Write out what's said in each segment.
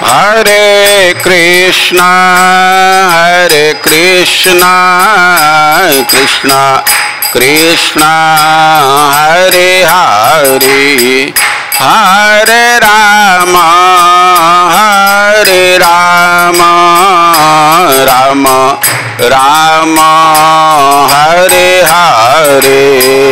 Hare Krishna Krishna Krishna Hare Hare Hare Rama Rama Rama Hare Hare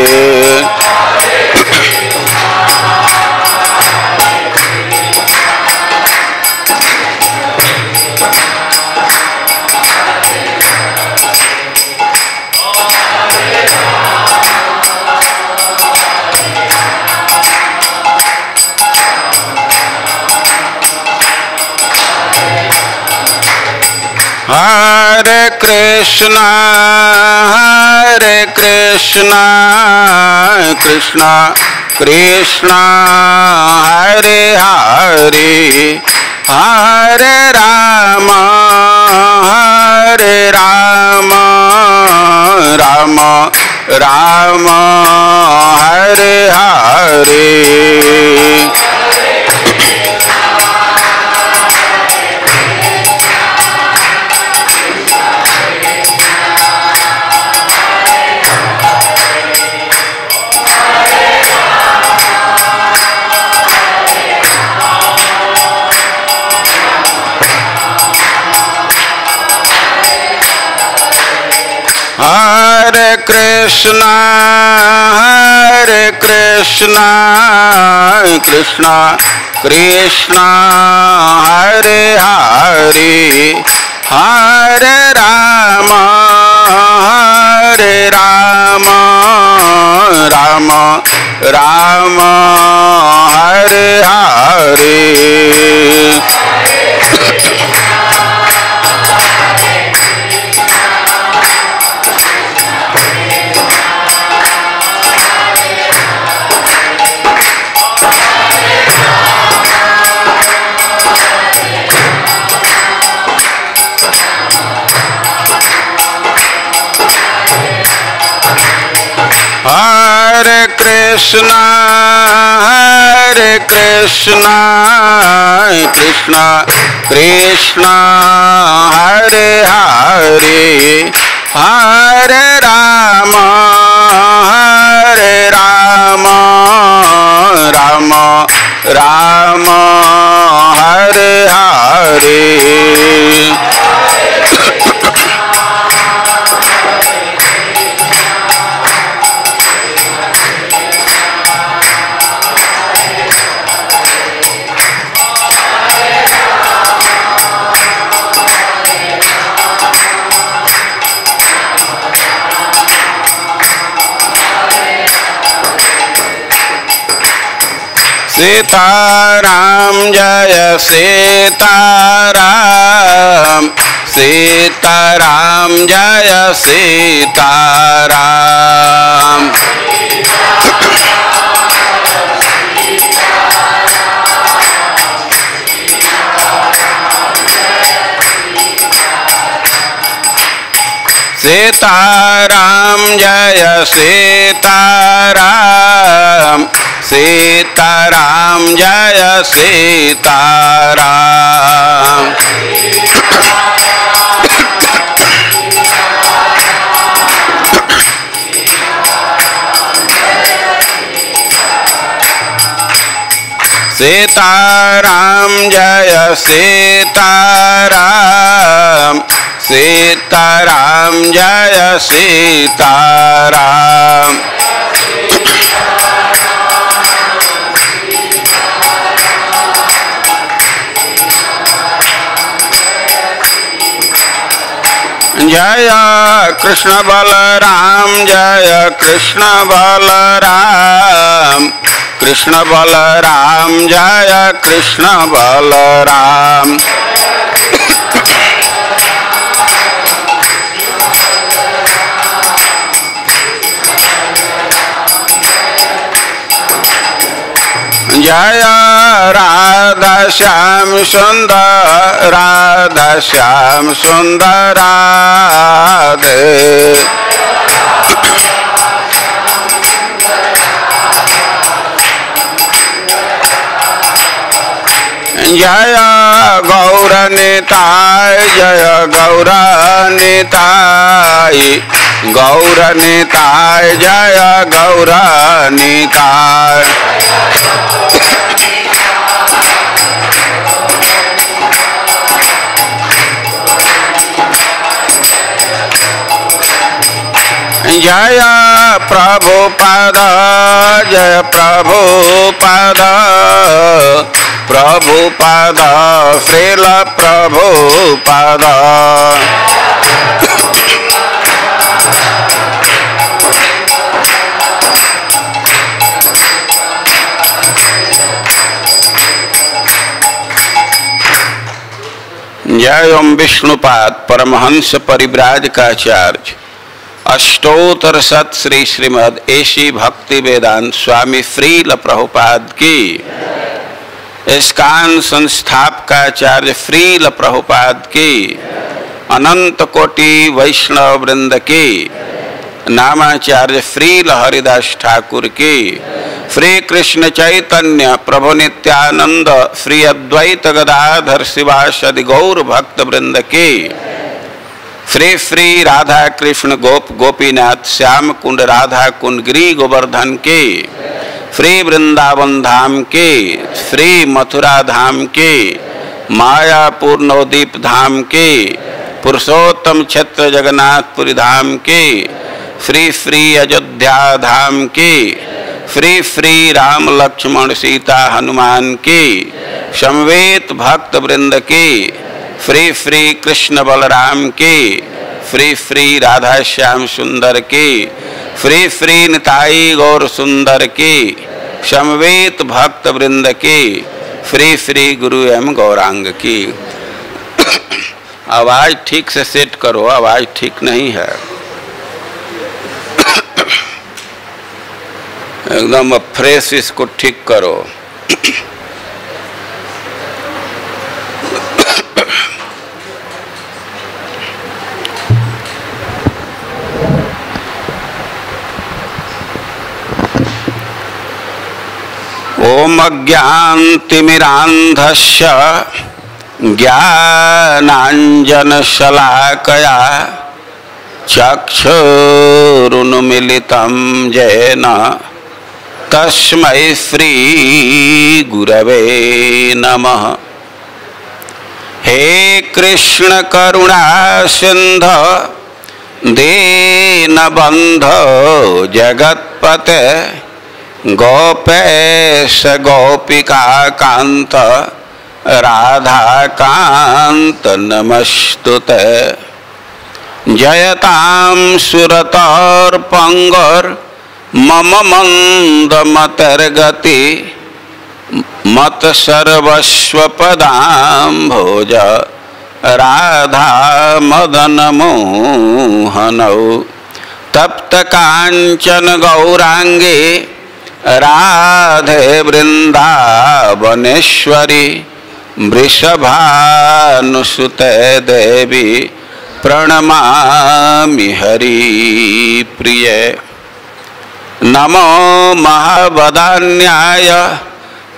Hare Krishna Krishna Krishna Hare Hare Hare Rama Rama Rama Hare Hare Hare Krishna Krishna Krishna Hare Hare Hare Rama Rama Rama Hare Hare Hare Krishna Krishna Krishna Hare Hare Hare Rama Rama Hare Hare Sitaram Jaya Sitaram Sitaram Jaya Sitaram Sitaram Jaya Sitaram Sitaram Jaya Sitaram Sitaram Jaya Sitaram Sitaram Jaya Sitaram Jaya Krishna Balaram Jaya Krishna Balaram Krishna Balaram Jaya Krishna Balaram Jaya Radha Shyam Sundar Radha Shyam Sundar Radhe Jaya Nitai जय गौर निताय गौर निताय जय गौर निताय जय प्रभुपाद जय प्रभुपाद प्रभुपाद श्रील प्रभुपाद जय ओम विष्णुपाद परमहंस परिव्राजकाचार्य अष्टोत्तर सत Shri Shrimad AC भक्ति वेदांत स्वामी श्रील प्रभुपाद की इस्कान संस्थापकाचार्य श्रील प्रभुपाद की अनंत कोटि वैष्णव वृंद की नामाचार्य श्रील हरिदास ठाकुर की श्री कृष्ण चैतन्य प्रभु नित्यानंद श्री अद्वैत गदाधर शिवासदि गौर भक्त वृंद की श्री श्री राधा कृष्ण गोप गोपीनाथ श्याम कुंड राधा कुंड गिरी गोवर्धन के श्री वृंदावन धाम के श्री मथुरा धाम के मायापुर नवदीप धाम के पुरुषोत्तम क्षेत्र जगन्नाथपुरी धाम के श्री श्री अयोध्या धाम के श्री श्री राम लक्ष्मण सीता हनुमान के समवेत भक्त वृंद के श्री श्री कृष्ण बलराम के श्री श्री राधा श्याम सुंदर के श्री श्री निताई गौर सुंदर के समवेत भक्त वृंद के श्री श्री गुरु एवं गौरांग की। आवाज ठीक से सेट करो, आवाज ठीक नहीं है एकदम फ्रेश, इसको ठीक करो। ओम अज्ञानतिमिरान्धस्य ज्ञानाञ्जनशलाकया चक्षुरुन्मीलितं येन तस्मै श्री गुरवे नमः। हे कृष्ण करुणा सिंधु दीनबन्धो जगत्पते गोपेश गोपिका कांत राधा कांत नमस्तुते। जयतां सुरतोर्पंगोर मम मंदमतिर्गति मत सर्वस्वपदाम्भोज राधा मदन मोहनौ। तप्त कांचन गौरांगे राधे वृंदावनेश्वरी वृषभानुसुते देवी प्रणमामि हरि प्रिय। नमो महावदान्याय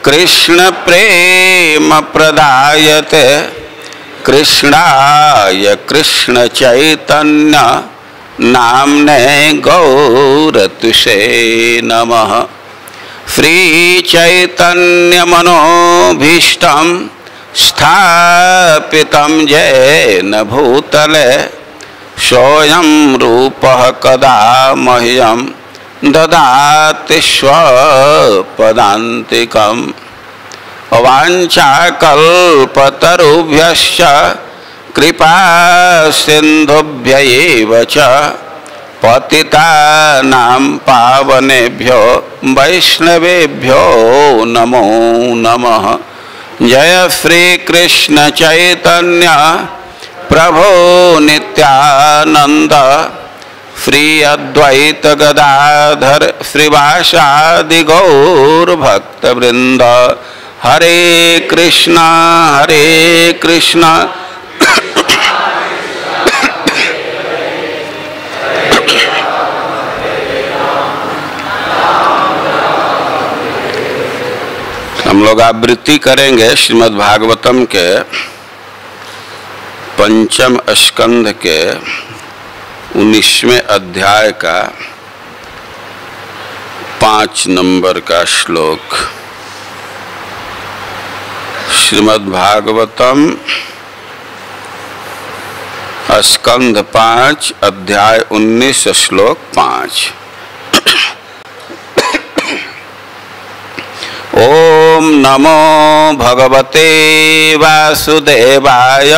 कृष्ण प्रेम प्रदायते कृष्णाय कृष्ण चैतन्य नाम्ने गौरतुषे नमः। श्री चैतन्य मनोभीष्टं स्थापितं येन भूतले सोऽयं रूपः कदा मह्यं ददाति स्वपदान्तिकम्। वाञ्छाकल्पतरुभ्यश्च कृपा सिन्धुभ्य एव च पतितानां पावनेभ्यो वैष्णवेभ्यो नमो नमः। जय श्री कृष्ण चैतन्य प्रभो नित्यानंद श्री अद्वैत गदाधर श्रीवासादि गौर भक्त वृंद। हरे कृष्णा हम लोग आवृत्ति करेंगे श्रीमद् भागवतम के पंचम स्कंध के 19वें अध्याय का 5 नंबर का श्लोक। श्रीमद् भागवतम स्कंध 5 अध्याय 19 श्लोक 5। ओम नमो भगवते वासुदेवाय।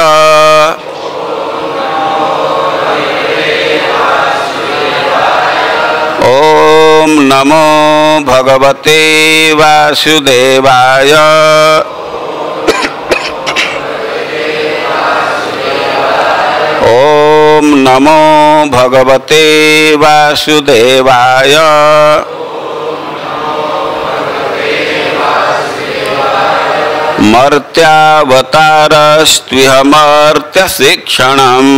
ओम नमो भगवते वासुदेवाय। ओम नमो भगवते वासुदेवाय। मर्त्यावतारस्त्विहमर्त्यशिक्षणम्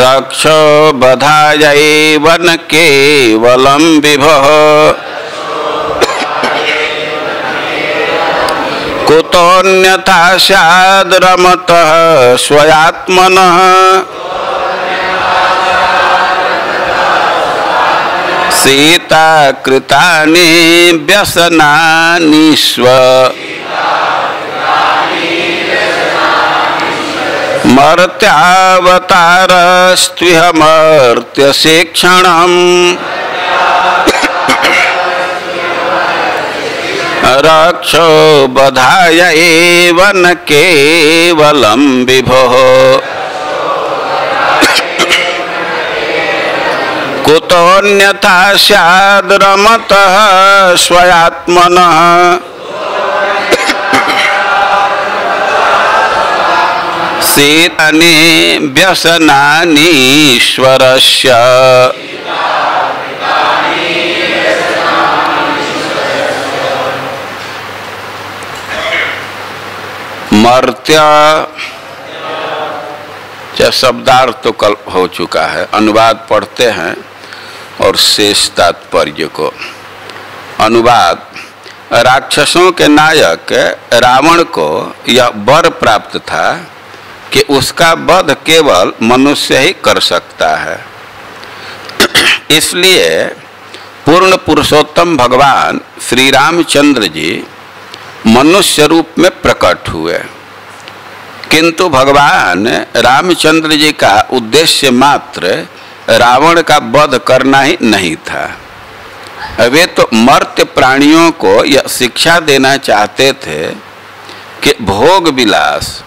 रक्षो बधायैव न केवलं विभः। कुतोऽन्यथा स्याद् रमतः स्वयात्मनः। सीता कृतानि व्यसनानि स्व मर्त्यावतारस्त्विहमर्त्यशिक्षणम् रक्षो बधाय एव न केवलं विभोः। कुतोऽन्यथा स्याद् रमतः स्वयात्मनः। सीतानि व्यसनानि ईश्वरस्य। मर्त्य शब्दार्थ तो कल हो चुका है, अनुवाद पढ़ते हैं और शेष तात्पर्य को। अनुवाद: राक्षसों के नायक रावण को यह वर प्राप्त था कि उसका वध केवल मनुष्य ही कर सकता है। इसलिए पूर्ण पुरुषोत्तम भगवान श्री रामचंद्र जी मनुष्य रूप में प्रकट हुए, किंतु भगवान रामचंद्र जी का उद्देश्य मात्र रावण का वध करना ही नहीं था। वे तो मर्त्य प्राणियों को यह शिक्षा देना चाहते थे कि भोग विलास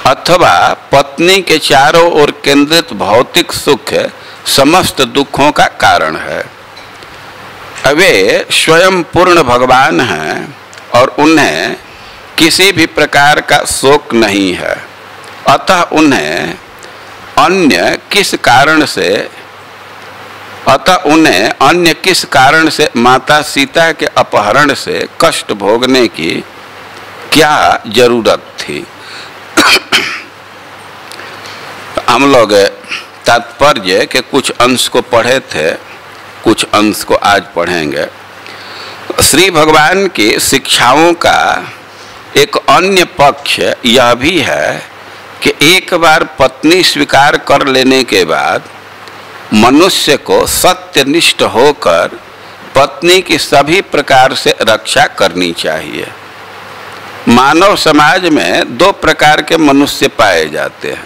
अथवा पत्नी के चारों ओर केंद्रित भौतिक सुख समस्त दुखों का कारण है। वे स्वयं पूर्ण भगवान हैं और उन्हें किसी भी प्रकार का शोक नहीं है, अतः उन्हें अन्य किस कारण से माता सीता के अपहरण से कष्ट भोगने की क्या जरूरत थी। हम लोग तात्पर्य के कुछ अंश को पढ़े थे, कुछ अंश को आज पढ़ेंगे। श्री भगवान की शिक्षाओं का एक अन्य पक्ष यह भी है कि एक बार पत्नी स्वीकार कर लेने के बाद मनुष्य को सत्यनिष्ठ होकर पत्नी की सभी प्रकार से रक्षा करनी चाहिए। मानव समाज में 2 प्रकार के मनुष्य पाए जाते हैं।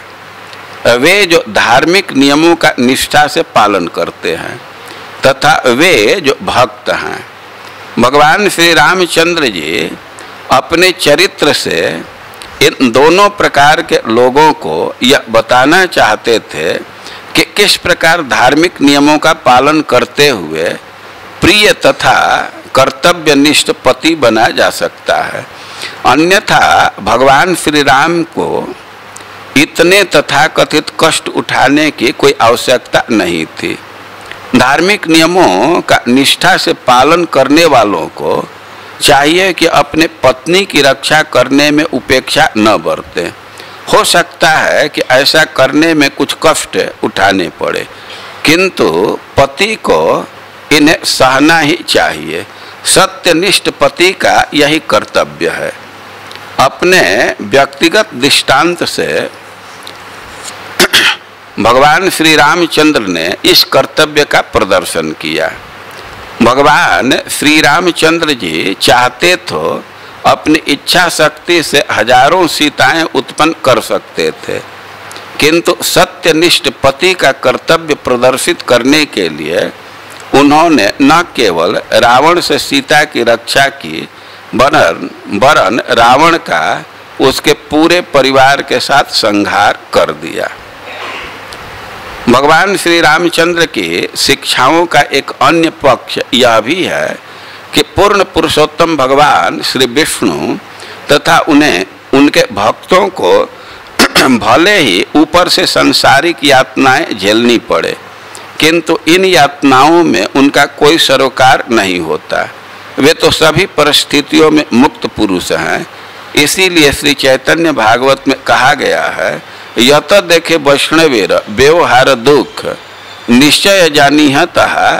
वे जो धार्मिक नियमों का निष्ठा से पालन करते हैं तथा वे जो भक्त हैं। भगवान श्री रामचंद्र जी अपने चरित्र से इन दोनों प्रकार के लोगों को यह बताना चाहते थे कि किस प्रकार धार्मिक नियमों का पालन करते हुए प्रिय तथा कर्तव्यनिष्ठ पति बना जा सकता है। अन्यथा भगवान श्री राम को इतने तथाकथित कष्ट उठाने की कोई आवश्यकता नहीं थी। धार्मिक नियमों का निष्ठा से पालन करने वालों को चाहिए कि अपने पत्नी की रक्षा करने में उपेक्षा न बरतें। हो सकता है कि ऐसा करने में कुछ कष्ट उठाने पड़े, किंतु पति को इन्हें सहना ही चाहिए। सत्यनिष्ठ पति का यही कर्तव्य है। अपने व्यक्तिगत दृष्टांत से भगवान श्री रामचंद्र ने इस कर्तव्य का प्रदर्शन किया। भगवान श्री रामचंद्र जी चाहते तो अपनी इच्छा शक्ति से हजारों सीताएं उत्पन्न कर सकते थे, किंतु सत्यनिष्ठ पति का कर्तव्य प्रदर्शित करने के लिए उन्होंने न केवल रावण से सीता की रक्षा की, वरन रावण का उसके पूरे परिवार के साथ संहार कर दिया। भगवान श्री रामचंद्र की शिक्षाओं का एक अन्य पक्ष यह भी है कि पूर्ण पुरुषोत्तम भगवान श्री विष्णु तथा उन्हें उनके भक्तों को भले ही ऊपर से सांसारिक यातनाएं झेलनी पड़े, किंतु इन यातनाओं में उनका कोई सरोकार नहीं होता। वे तो सभी परिस्थितियों में मुक्त पुरुष हैं। इसीलिए श्री चैतन्य भागवत में कहा गया है, यत देखे वैष्णवेर व्यवहार दुख निश्चय जानीह तहा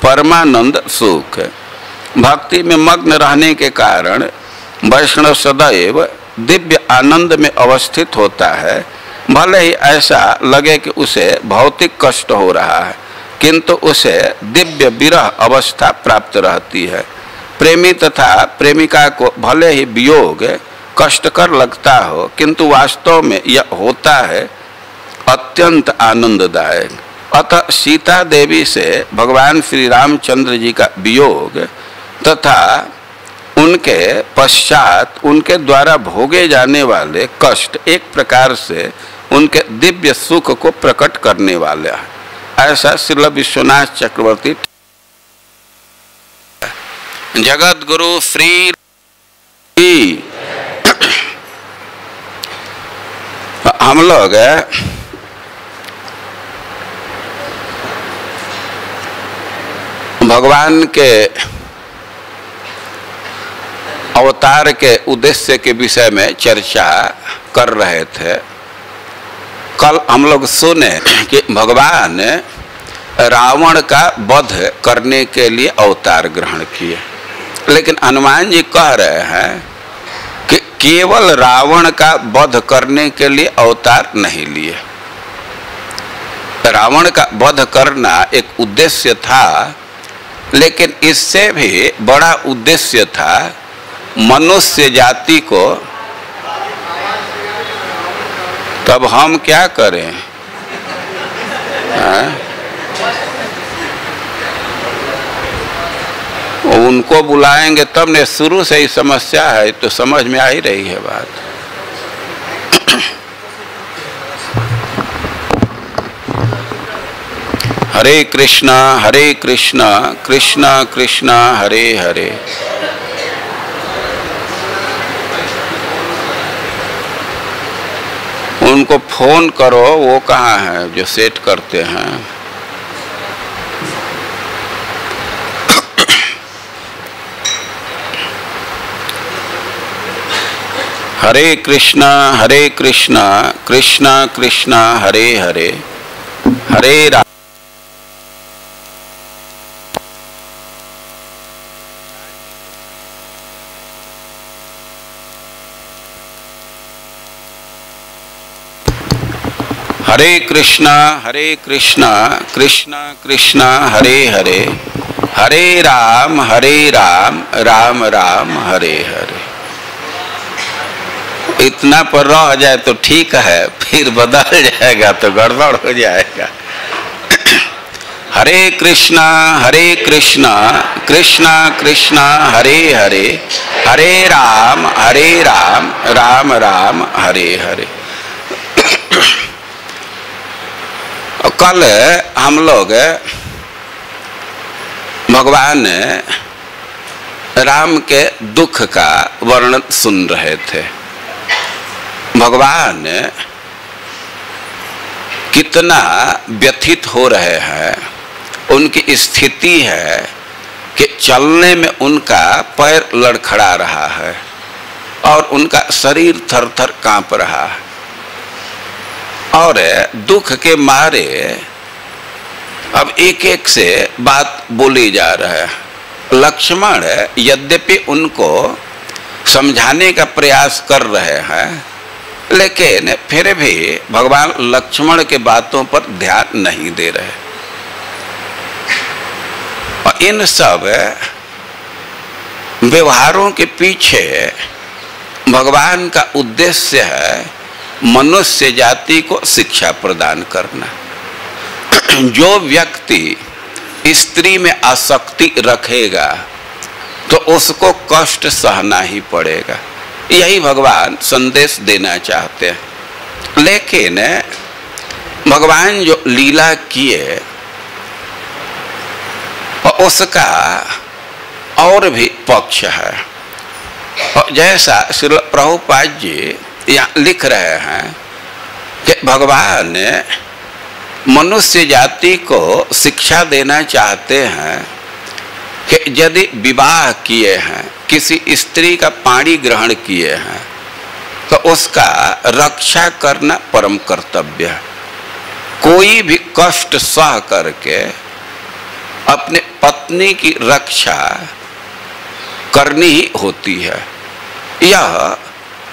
परमानंद सुख। भक्ति में मग्न रहने के कारण वैष्णव सदैव दिव्य आनंद में अवस्थित होता है। भले ही ऐसा लगे कि उसे भौतिक कष्ट हो रहा है, किंतु उसे दिव्य विरह अवस्था प्राप्त रहती है। प्रेमी तथा प्रेमिका को भले ही वियोग कष्टकर लगता हो, किंतु वास्तव में यह होता है अत्यंत आनंददायक। अतः सीता देवी से भगवान श्री रामचंद्र जी का वियोग तथा उनके पश्चात उनके द्वारा भोगे जाने वाले कष्ट एक प्रकार से उनके दिव्य सुख को प्रकट करने वाला है। ऐसा श्रील विश्वनाथ चक्रवर्ती जगत गुरु श्री हम लोग भगवान के अवतार के उद्देश्य के विषय में चर्चा कर रहे थे। कल हम लोग सुने कि भगवान रावण का वध करने के लिए अवतार ग्रहण किए, लेकिन हनुमान जी कह रहे हैं कि केवल रावण का वध करने के लिए अवतार नहीं लिए। रावण का वध करना एक उद्देश्य था, लेकिन इससे भी बड़ा उद्देश्य था मनुष्य जाति को। तब हम क्या करें? उनको बुलाएंगे तब ने, शुरू से ही समस्या है तो समझ में आ ही रही है बात। हरे कृष्णा कृष्णा कृष्णा हरे हरे। उनको फोन करो, वो कहाँ है जो सेट करते हैं? हरे कृष्णा कृष्णा कृष्णा हरे हरे, हरे राम हरे कृष्णा कृष्णा कृष्णा हरे हरे, हरे राम राम राम हरे हरे। इतना पर रह जाए तो ठीक है, फिर बदल जाएगा तो गड़बड़ हो जाएगा। हरे कृष्णा कृष्णा कृष्णा हरे हरे, हरे राम राम राम हरे हरे। कल हम लोग भगवान राम के दुख का वर्णन सुन रहे थे। भगवान कितना व्यथित हो रहे हैं। उनकी स्थिति है कि चलने में उनका पैर लड़खड़ा रहा है और उनका शरीर थर थर कांप रहा है, और दुख के मारे अब एक एक से बात बोली जा रहा है। लक्ष्मण यद्यपि उनको समझाने का प्रयास कर रहे हैं, लेकिन फिर भी भगवान लक्ष्मण के बातों पर ध्यान नहीं दे रहे। और इन सब व्यवहारों के पीछे भगवान का उद्देश्य है मनुष्य जाति को शिक्षा प्रदान करना। जो व्यक्ति स्त्री में आसक्ति रखेगा तो उसको कष्ट सहना ही पड़ेगा। यही भगवान संदेश देना चाहते हैं। लेकिन भगवान जो लीला किए उसका और भी पक्ष है। और जैसा श्री प्रभुपाद जी यहाँ लिख रहे हैं कि भगवान मनुष्य जाति को शिक्षा देना चाहते हैं कि यदि विवाह किए हैं, किसी स्त्री का पाणी ग्रहण किए हैं, तो उसका रक्षा करना परम कर्तव्य है। कोई भी कष्ट सह करके अपने पत्नी की रक्षा करनी ही होती है, यह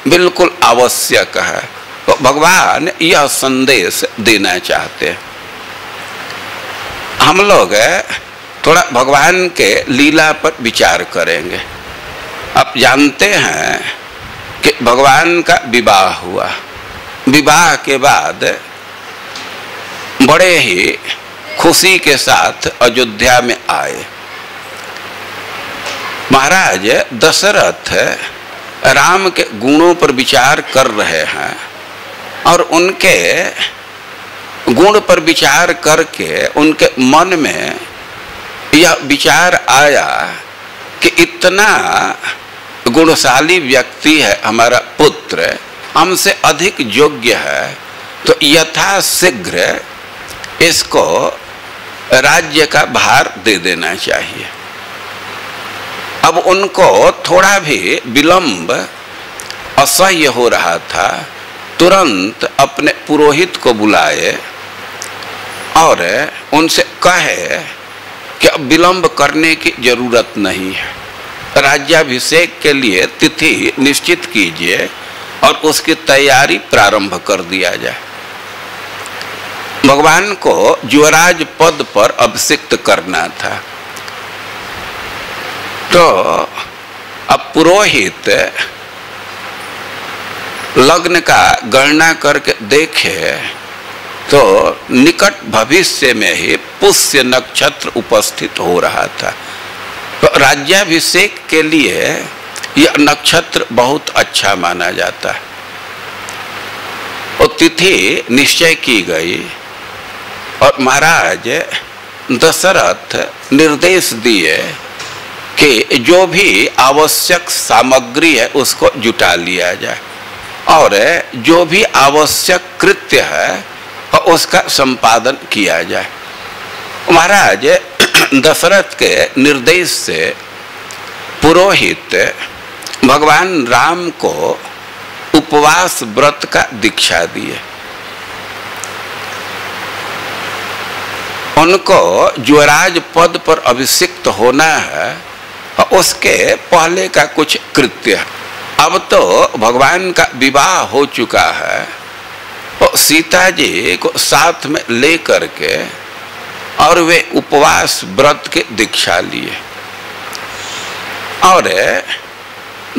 बिल्कुल आवश्यक है। तो भगवान यह संदेश देना चाहते हैं। हम लोग थोड़ा भगवान के लीला पर विचार करेंगे। आप जानते हैं कि भगवान का विवाह हुआ, विवाह के बाद बड़े ही खुशी के साथ अयोध्या में आए। महाराज दशरथ राम के गुणों पर विचार कर रहे हैं और उनके गुण पर विचार करके उनके मन में यह विचार आया कि इतना गुणशाली व्यक्ति है हमारा पुत्र, हमसे अधिक योग्य है, तो यथाशीघ्र इसको राज्य का भार दे देना चाहिए। अब उनको थोड़ा भी विलंब असह्य हो रहा था। तुरंत अपने पुरोहित को बुलाए और उनसे कहे कि अब विलंब करने की जरूरत नहीं है, राज्याभिषेक के लिए तिथि निश्चित कीजिए और उसकी तैयारी प्रारंभ कर दिया जाए। भगवान को युवराज पद पर अभिषिक्त करना था। तो अब पुरोहित लग्न का गणना करके देखे तो निकट भविष्य में ही पुष्य नक्षत्र उपस्थित हो रहा था। तो राज्याभिषेक के लिए यह नक्षत्र बहुत अच्छा माना जाता है। और तिथि निश्चय की गई और महाराज दशरथ निर्देश दिए कि जो भी आवश्यक सामग्री है उसको जुटा लिया जाए और जो भी आवश्यक कृत्य है उसका संपादन किया जाए। महाराज दशरथ के निर्देश से पुरोहित भगवान राम को उपवास व्रत का दीक्षा दिए। उनको युवराज पद पर अभिषिक्त होना है और उसके पहले का कुछ कृत्य है। अब तो भगवान का विवाह हो चुका है और सीता जी को साथ में ले करके और वे उपवास व्रत के दीक्षा लिए और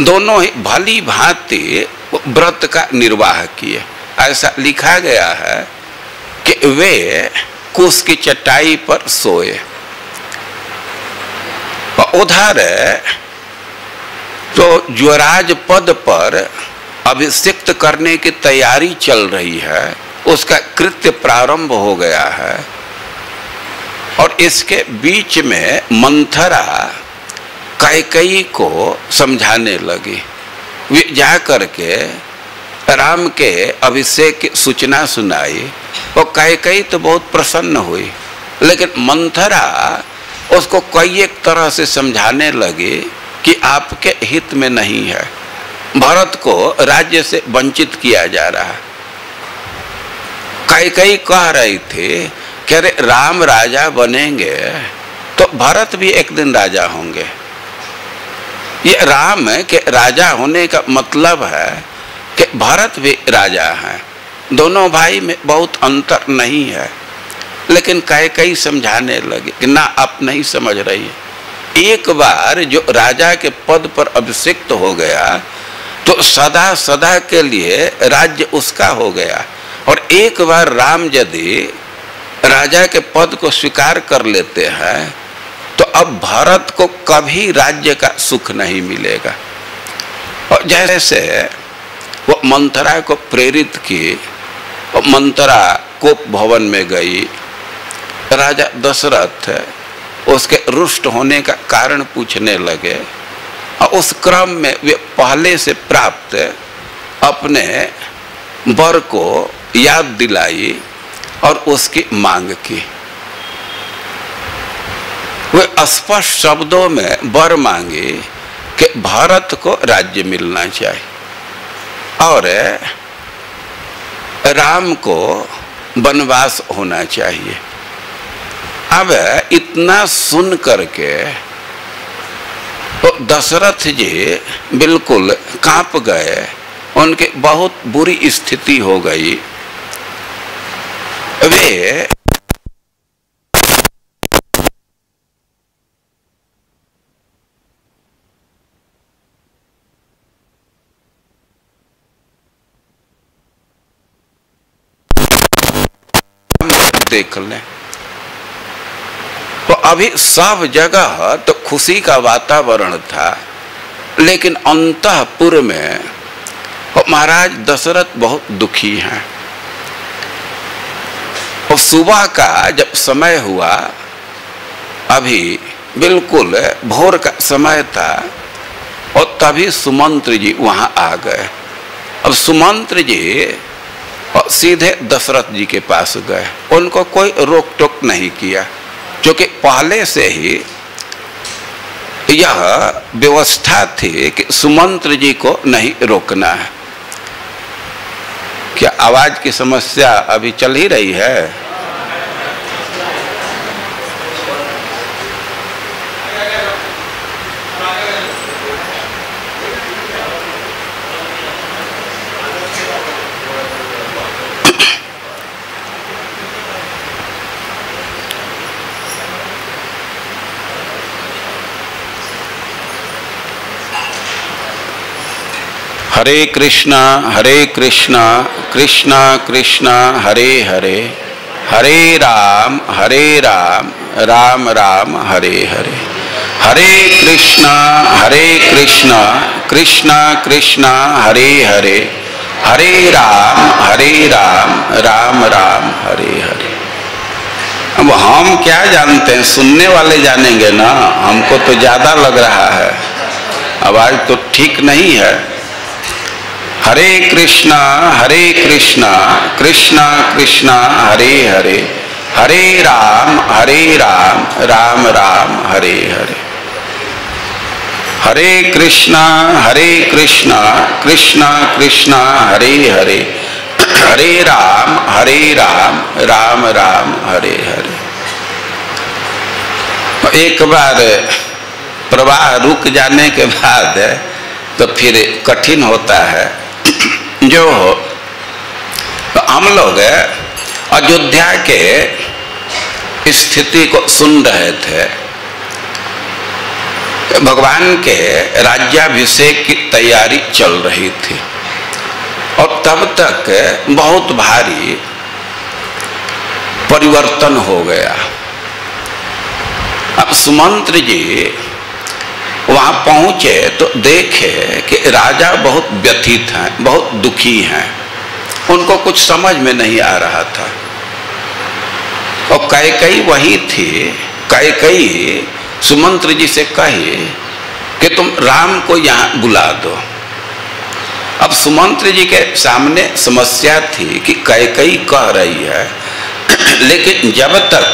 दोनों ही भली भांति व्रत का निर्वाह किए। ऐसा लिखा गया है कि वे कुश की चटाई पर सोए। उधर तो युवराज पद पर अभिषिक्त करने की तैयारी चल रही है, उसका कृत्य प्रारंभ हो गया है और इसके बीच में मंथरा कैकेयी को समझाने लगी। वे जा करके राम के अभिषेक की सूचना सुनाई और कैकेयी तो बहुत प्रसन्न हुई, लेकिन मंथरा उसको कई एक तरह से समझाने लगी कि आपके हित में नहीं है, भरत को राज्य से वंचित किया जा रहा है। कैकेयी कह रही थी कि अरे राम राजा बनेंगे तो भरत भी एक दिन राजा होंगे। ये राम के राजा होने का मतलब है कि भरत भी राजा है। दोनों भाई में बहुत अंतर नहीं है, लेकिन कैकेयी समझाने लगे कि ना, आप नहीं समझ रही है। एक बार जो राजा के पद पर अभिषिक्त हो गया तो सदा सदा के लिए राज्य उसका हो गया, और एक बार राम यदि राजा के पद को स्वीकार कर लेते हैं तो अब भरत को कभी राज्य का सुख नहीं मिलेगा। और जैसे वो मंथरा को प्रेरित की, वो मंथरा कोप भवन में गई, राजा दशरथ उसके रुष्ट होने का कारण पूछने लगे, और उस क्रम में वे पहले से प्राप्त अपने वर को याद दिलाई और उसकी मांग की। वे स्पष्ट शब्दों में वर मांगे कि भारत को राज्य मिलना चाहिए और राम को वनवास होना चाहिए। अब इतना सुन करके तो दशरथ जी बिल्कुल कांप गए, उनके बहुत बुरी स्थिति हो गई। वे देख लें तो अभी सब जगह तो खुशी का वातावरण था, लेकिन अंतःपुर में महाराज दशरथ बहुत दुखी हैं। और सुबह का जब समय हुआ, अभी बिल्कुल भोर का समय था, और तभी सुमंत्र जी वहां आ गए। अब सुमंत्र जी सीधे दशरथ जी के पास गए, उनको कोई रोक टोक नहीं किया, क्योंकि पहले से ही यह व्यवस्था थी कि सुमंत्र जी को नहीं रोकना है। क्या आवाज की समस्या अभी चल ही रही है? हरे कृष्णा कृष्णा कृष्णा हरे हरे, हरे राम राम राम हरे हरे। हरे कृष्णा कृष्णा कृष्णा हरे हरे, हरे राम राम राम हरे हरे। अब हम क्या जानते हैं, सुनने वाले जानेंगे ना। हमको तो ज्यादा लग रहा है, आवाज तो ठीक नहीं है। हरे कृष्णा कृष्णा कृष्णा हरे हरे, हरे राम राम राम हरे हरे। हरे कृष्णा कृष्णा कृष्णा हरे हरे, हरे राम राम राम हरे हरे। एक बार प्रवाह रुक जाने के बाद तो फिर कठिन होता है। जो तो हम लोग अयोध्या के स्थिति को सुन रहे थे। भगवान के राज्याभिषेक की तैयारी चल रही थी, और तब तक बहुत भारी परिवर्तन हो गया। अब सुमंत्र जी वहां पहुंचे तो देखे कि राजा बहुत व्यथित हैं, बहुत दुखी हैं। उनको कुछ समझ में नहीं आ रहा था। और कैकेयी वही थी। कैकेयी सुमंत्र जी से कही कि तुम राम को यहाँ बुला दो। अब सुमंत्र जी के सामने समस्या थी कि कैकेयी कह रही है, लेकिन जब तक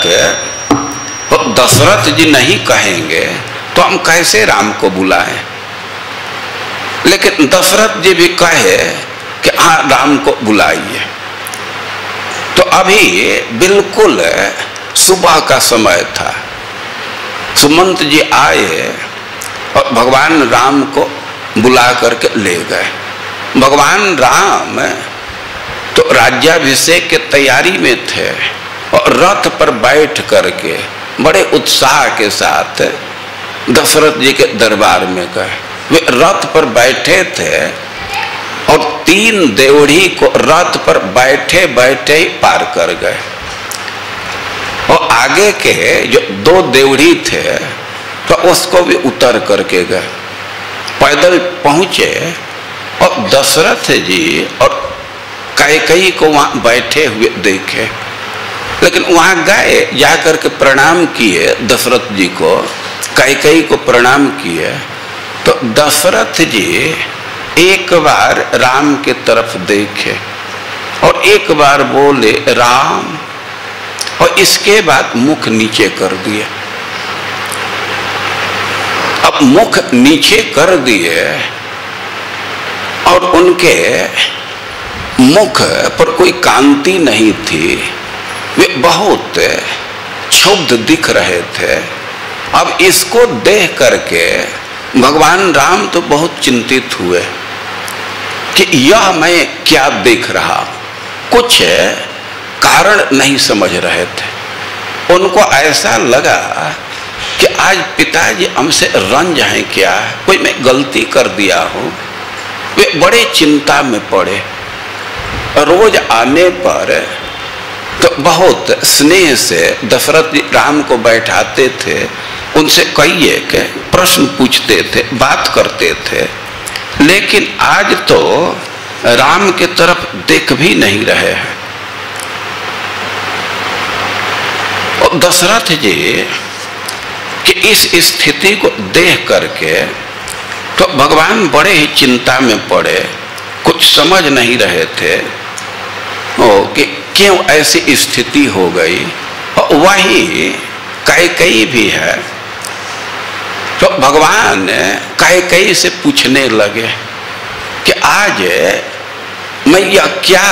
दशरथ जी नहीं कहेंगे तो हम कैसे राम को बुलाएं। लेकिन दशरथ जी भी कहे कि हाँ, राम को बुलाइए। तो अभी बिल्कुल सुबह का समय था। सुमंत्र जी आए और भगवान राम को बुला करके ले गए। भगवान राम तो राज्याभिषेक के तैयारी में थे और रथ पर बैठ करके बड़े उत्साह के साथ दशरथ जी के दरबार में गए। वे रथ पर बैठे थे और 3 देवढ़ी को रथ पर बैठे बैठे ही पार कर गए। और आगे के जो 2 देवढ़ी थे तो उसको भी उतर करके गए, पैदल पहुंचे और दशरथ जी और कैकेयी को वहां बैठे हुए देखे। लेकिन वहां गए, जाकर के प्रणाम किए दशरथ जी को, कैकेयी को प्रणाम किए तो दशरथ जी एक बार राम के तरफ देखे और एक बार बोले राम, और इसके बाद मुख नीचे कर दिए। अब मुख नीचे कर दिए और उनके मुख पर कोई कांति नहीं थी, वे बहुत क्षुब्ध दिख रहे थे। अब इसको देख करके भगवान राम तो बहुत चिंतित हुए कि यह मैं क्या देख रहा, कुछ कारण नहीं समझ रहे थे। उनको ऐसा लगा कि आज पिताजी हमसे रंज हैं क्या, कोई मैं गलती कर दिया हूं। वे बड़े चिंता में पड़े। रोज आने पर तो बहुत स्नेह से दशरथ जी राम को बैठाते थे, उनसे कई एक प्रश्न पूछते थे, बात करते थे। लेकिन आज तो राम के तरफ देख भी नहीं रहे हैं। और दशरथ जी कि इस स्थिति को देख करके तो भगवान बड़े ही चिंता में पड़े, कुछ समझ नहीं रहे थे कि क्यों ऐसी स्थिति हो गई। और वही कैकेयी भी है तो भगवान कैकेयी से पूछने लगे कि आज मैं यह क्या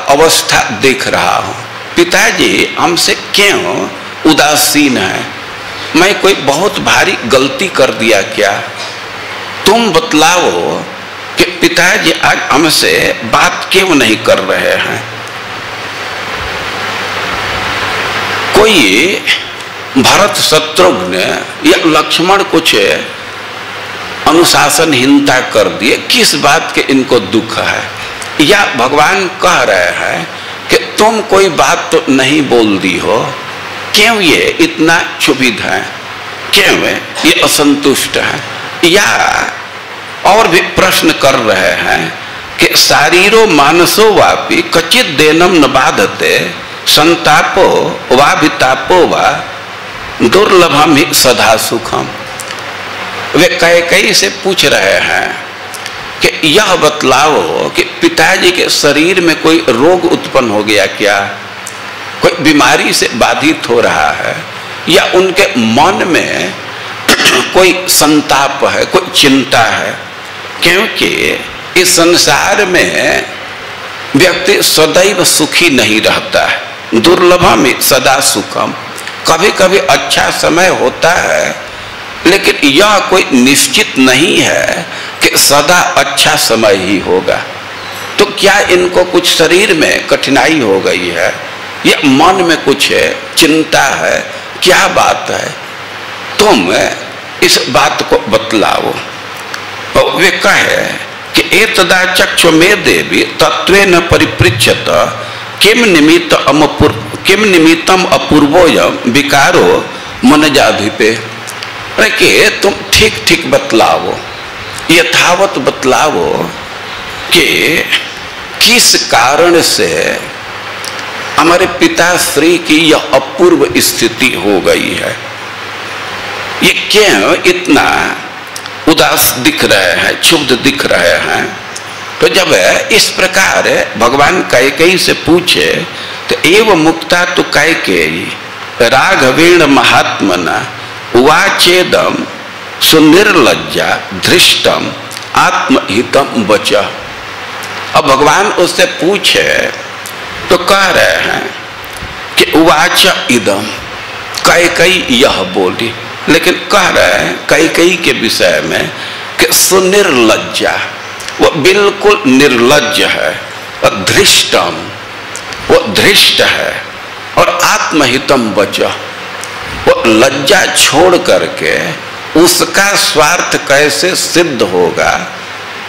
अवस्था देख रहा हूं, पिताजी हमसे क्यों उदासीन है, मैं कोई बहुत भारी गलती कर दिया क्या, तुम बतलाओ कि पिताजी आज हमसे बात क्यों नहीं कर रहे हैं। कोई भरत शत्रुघ्न या लक्ष्मण कुछ अनुशासनहीनता कर दिए, किस बात के इनको दुख है, या भगवान कह रहे हैं कि तुम कोई बात तो नहीं बोल दी हो, क्यों ये इतना क्षुभित है, क्यों ये असंतुष्ट है, या और भी प्रश्न कर रहे हैं कि शारीरो मानसो वापि कचित देनम न बाधते संतापो वा वितापो वा दुर्लभम ही सदा सुखम। वे कैकेयी से पूछ रहे हैं कि यह बतलाओ कि पिताजी के शरीर में कोई रोग उत्पन्न हो गया क्या, कोई बीमारी से बाधित हो रहा है, या उनके मन में कोई संताप है, कोई चिंता है। क्योंकि इस संसार में व्यक्ति सदैव सुखी नहीं रहता है, दुर्लभम सदा सुखम। कभी कभी अच्छा समय होता है लेकिन यह कोई निश्चित नहीं है कि सदा अच्छा समय ही होगा। तो क्या इनको कुछ शरीर में कठिनाई हो गई है या मन में कुछ चिंता है, क्या बात है, तुम इस बात को बतलाओ। और वे कहे कि एतदा चक्षु में देवी तत्वेन परिपृच्छत किम निमित्तम अपूर्वोयम विकारो मन जाधिपे। कि तुम ठीक ठीक बतलाओ, यथावत बतलाओ कि किस कारण से हमारे पिताश्री की यह अपूर्व स्थिति हो गई है, ये क्यों इतना उदास दिख रहे हैं, क्षुब्ध दिख रहे हैं। तो जब इस प्रकार भगवान कैकेयी से पूछे तो एव मुक्ता तो कैकेयी राघवेण महात्मना वाचेदम सुनिर्लज्जा धृष्टम आत्महितम बच। अब भगवान उससे पूछे तो कह रहे हैं कि वाच इदम, कैकेयी यह बोली, लेकिन कह रहे हैं कैकेयी के विषय में कि सुनिर्लज्जा, वो बिल्कुल निर्लज्ज है, धृष्टम, वो धृष्ट है, और आत्महितम वच, वो लज्जा छोड़ करके उसका स्वार्थ कैसे सिद्ध होगा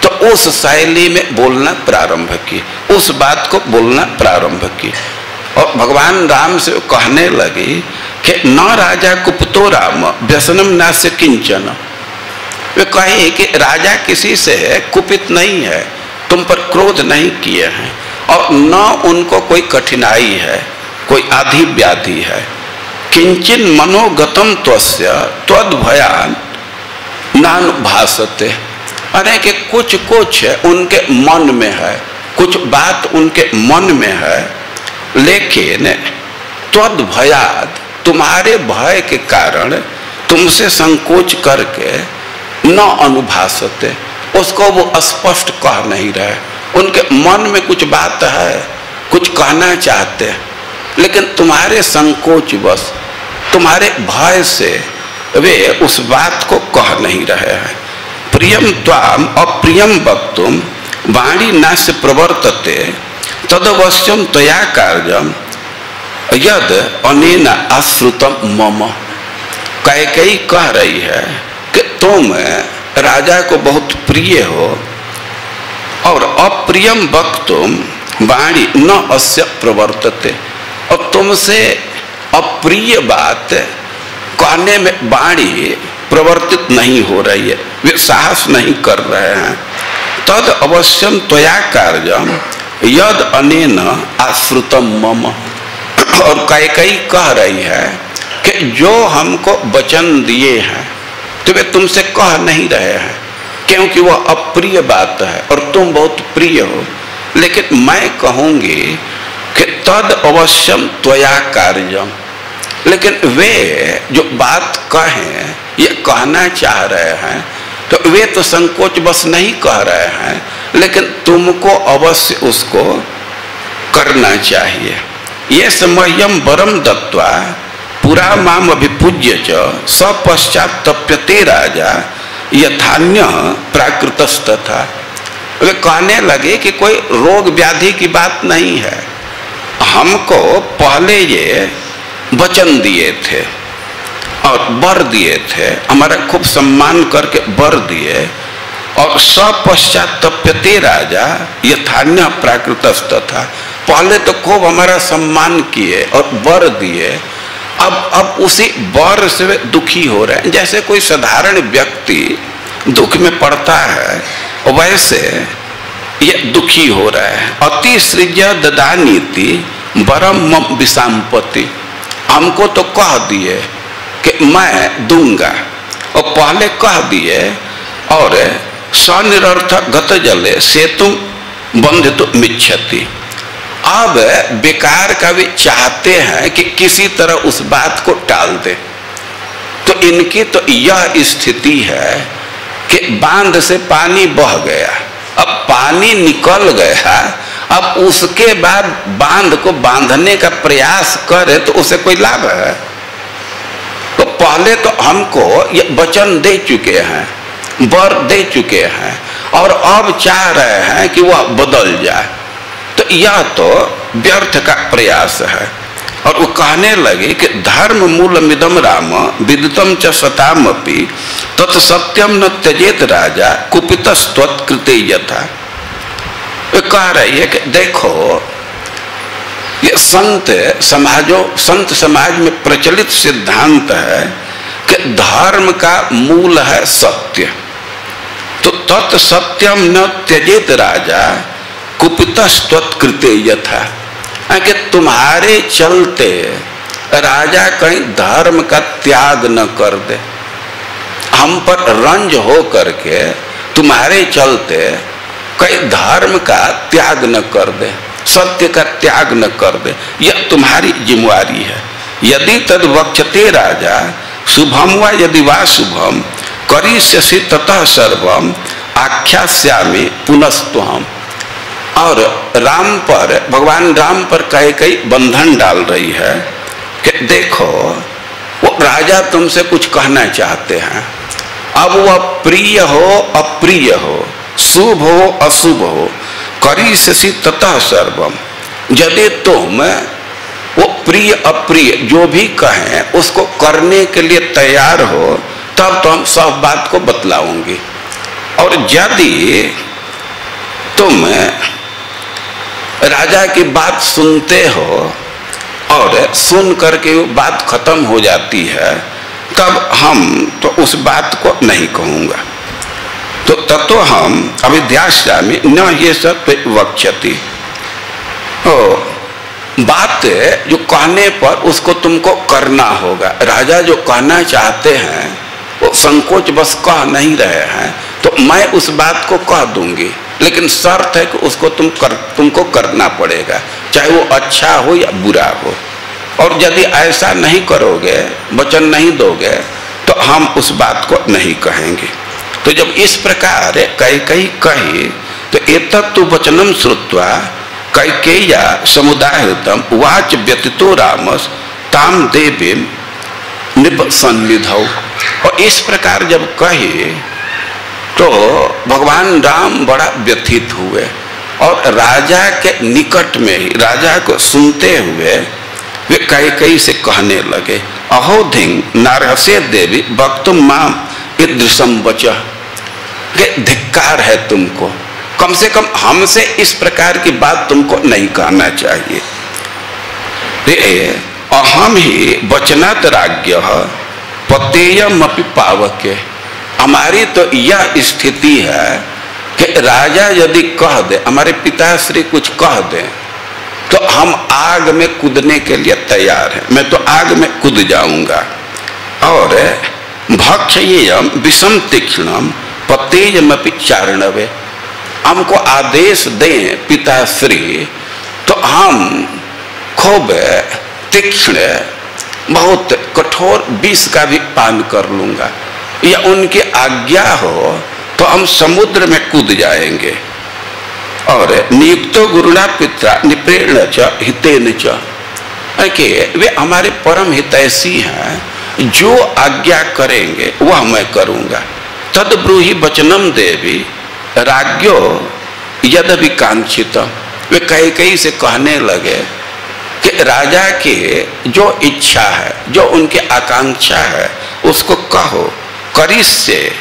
तो उस शैली में बोलना प्रारंभ की, उस बात को बोलना प्रारंभ की। और भगवान राम से कहने लगी कि न राजा कुपितो राम व्यसनम नास्य किंचन, वे कहे कि राजा किसी से कुपित नहीं है, तुम पर क्रोध नहीं किए हैं, और न उनको कोई कठिनाई है, कोई आधि व्याधि है। किंचिन मनोगतम त्वस्य त्वद्भयान नानुभासते, अरे कि कुछ कुछ उनके मन में है, कुछ बात उनके मन में है, लेकिन त्वद्भयाद, तुम्हारे भय के कारण तुमसे संकोच करके न अनुभासते, उसको वो स्पष्ट कह नहीं रहे। उनके मन में कुछ बात है, कुछ कहना चाहते हैं, लेकिन तुम्हारे संकोच बस, तुम्हारे भय से वे उस बात को कह नहीं रहे हैं। प्रियम त्वाम अप्रियम वक्तुम वाणी नास्य प्रवर्तते तदवश्यम त्वया कार्यम यद अनेन आश्रुतम मम। कैकेयी कह रही है कि तुम राजा को बहुत प्रिय हो, और अप्रियम वक्तुम वाणी न अस्य प्रवर्तते, और तुमसे अप्रिय बात कहने में वाणी प्रवर्तित नहीं हो रही है, वे साहस नहीं कर रहे हैं। तद अवश्यम त्वया कार्यम यद अनेन आश्रुतम मम। और कैकेयी कह रही है कि जो हमको वचन दिए हैं तो वे तुमसे कह नहीं रहे हैं, क्योंकि वह अप्रिय बात है और तुम बहुत प्रिय हो। लेकिन मैं कहूंगी कि तद अवश्यम त्वया कार्यम, लेकिन वे जो बात कहें, ये कहना चाह रहे हैं, तो वे तो संकोच बस नहीं कह रहे हैं, लेकिन तुमको अवश्य उसको करना चाहिए। ये समयम वरम दत्वा पुरा माम अभिपूज्य च सपश्चात तप्यते राजा यथान्य प्राकृतस्तथा। वे कहने लगे कि कोई रोग व्याधि की बात नहीं है, हमको पहले ये वचन दिए थे और वर दिए थे, हमारा खूब सम्मान करके वर दिए, और सपश्चात तप्यते राजा यथान्य प्राकृतस्तथा। पहले तो खूब हमारा सम्मान किए और वर दिए, अब उसी वर से वे दुखी हो रहे हैं। जैसे कोई साधारण व्यक्ति दुख में पड़ता है, वैसे ये दुखी हो रहा है। अति सृज्य ददानीति वरम मम विषाम्पति, हमको तो कह दिए कि मैं दूंगा, और पहले कह दिए, और स्वनिरर्थक गत जले सेतु बंधितु मिच्छति। अब बेकार का भी चाहते हैं कि किसी तरह उस बात को टाल दे। तो इनकी तो यह स्थिति है कि बांध से पानी बह गया, अब पानी निकल गया, अब उसके बाद बांध को बांधने का प्रयास करे तो उसे कोई लाभ है? तो पहले तो हमको ये वचन दे चुके हैं, वर दे चुके हैं, और अब चाह रहे हैं कि वह बदल जाए, तो यह तो व्यर्थ का प्रयास है। और वो कहने लगे कि धर्म मूलमिदम राम विदितम च सतामपि तत्सत्यम न त्यजेत राजा कुपितस्त्वत्कृते यथा। वे कह रही है कि देखो, ये संत समाज में प्रचलित सिद्धांत है कि धर्म का मूल है सत्य, तो तत्सत्यम न त्यजेत राजा कुपितस्त्वत्कृते यथा, कि तुम्हारे चलते राजा कहीं धर्म का त्याग न कर दे, हम पर रंज हो करके तुम्हारे चलते कहीं धर्म का त्याग न कर दे, सत्य का त्याग न कर दे, यह तुम्हारी जिम्मेवारी है। यदि तद वक्षते राजा शुभम व यदि वा शुभम करिष्यसि ततः सर्वम आख्यास्यामि पुनस्तुहम। और राम पर, भगवान राम पर कैकेयी बंधन डाल रही है कि देखो, वो राजा तुमसे कुछ कहना चाहते हैं। अब वह प्रिय हो अप्रिय हो, शुभ हो अशुभ हो, करिष्यसि ततः सर्वम। यदि तुम वो प्रिय अप्रिय जो भी कहें उसको करने के लिए तैयार हो, तब तो हम सब बात को बतलाऊंगी। और यदि तुम राजा की बात सुनते हो और सुन करके वो बात खत्म हो जाती है, तब हम तो उस बात को नहीं कहूँगा। तो ततो हम अविद्याश्यामि न ये सब वक्ष्यति। बात जो कहने पर उसको तुमको करना होगा। राजा जो कहना चाहते हैं वो संकोच बस कह नहीं रहे हैं, तो मैं उस बात को कह दूंगी, लेकिन शर्त है कि उसको तुमको करना पड़ेगा, चाहे वो अच्छा हो या बुरा हो। और यदि ऐसा नहीं करोगे, वचन नहीं दोगे, तो हम उस बात को नहीं कहेंगे। तो जब इस प्रकार कैकेयी कही, तो एतत्तु वचनम श्रुत्वा कैकेय्या समुदाहृतम वाच व्यतीतो रामस ताम देवीम निपसन्निधौ। और इस प्रकार जब कही तो भगवान राम बड़ा व्यथित हुए और राजा के निकट में ही राजा को सुनते हुए वे कैकेयी से कहने लगे, अहोधिंग नारहसे देवी वक्तुम माम ईदृशम वचः। धिक्कार है तुमको, कम से कम हमसे इस प्रकार की बात तुमको नहीं कहना चाहिए। अहम ही वचनात् राज्ञः पतेयम अपि पावके। हमारी तो यह स्थिति है कि राजा यदि कह दे, हमारे पिताश्री कुछ कह दे, तो हम आग में कूदने के लिए तैयार हैं। मैं तो आग में कूद जाऊंगा। और भक्षयेयम विषम तीक्ष्णम पतेयमपि चारणवे। हमको आदेश दें पिताश्री तो हम खूब तीक्ष्ण बहुत कठोर विष का भी पान कर लूंगा, या उनकी आज्ञा हो तो हम समुद्र में कूद जाएंगे। और नियुक्तो गुरुणा पित्रा निप्रेण च हितेन च, कि वे हमारे परम हितैषी हैं, जो आज्ञा करेंगे वह मैं करूंगा। तद ब्रूहि वचनम देवी राज्ञो यदि कांक्षित। वे कैकेयी से कहने लगे कि राजा की जो इच्छा है, जो उनकी आकांक्षा है, उसको कहो। करिष्ये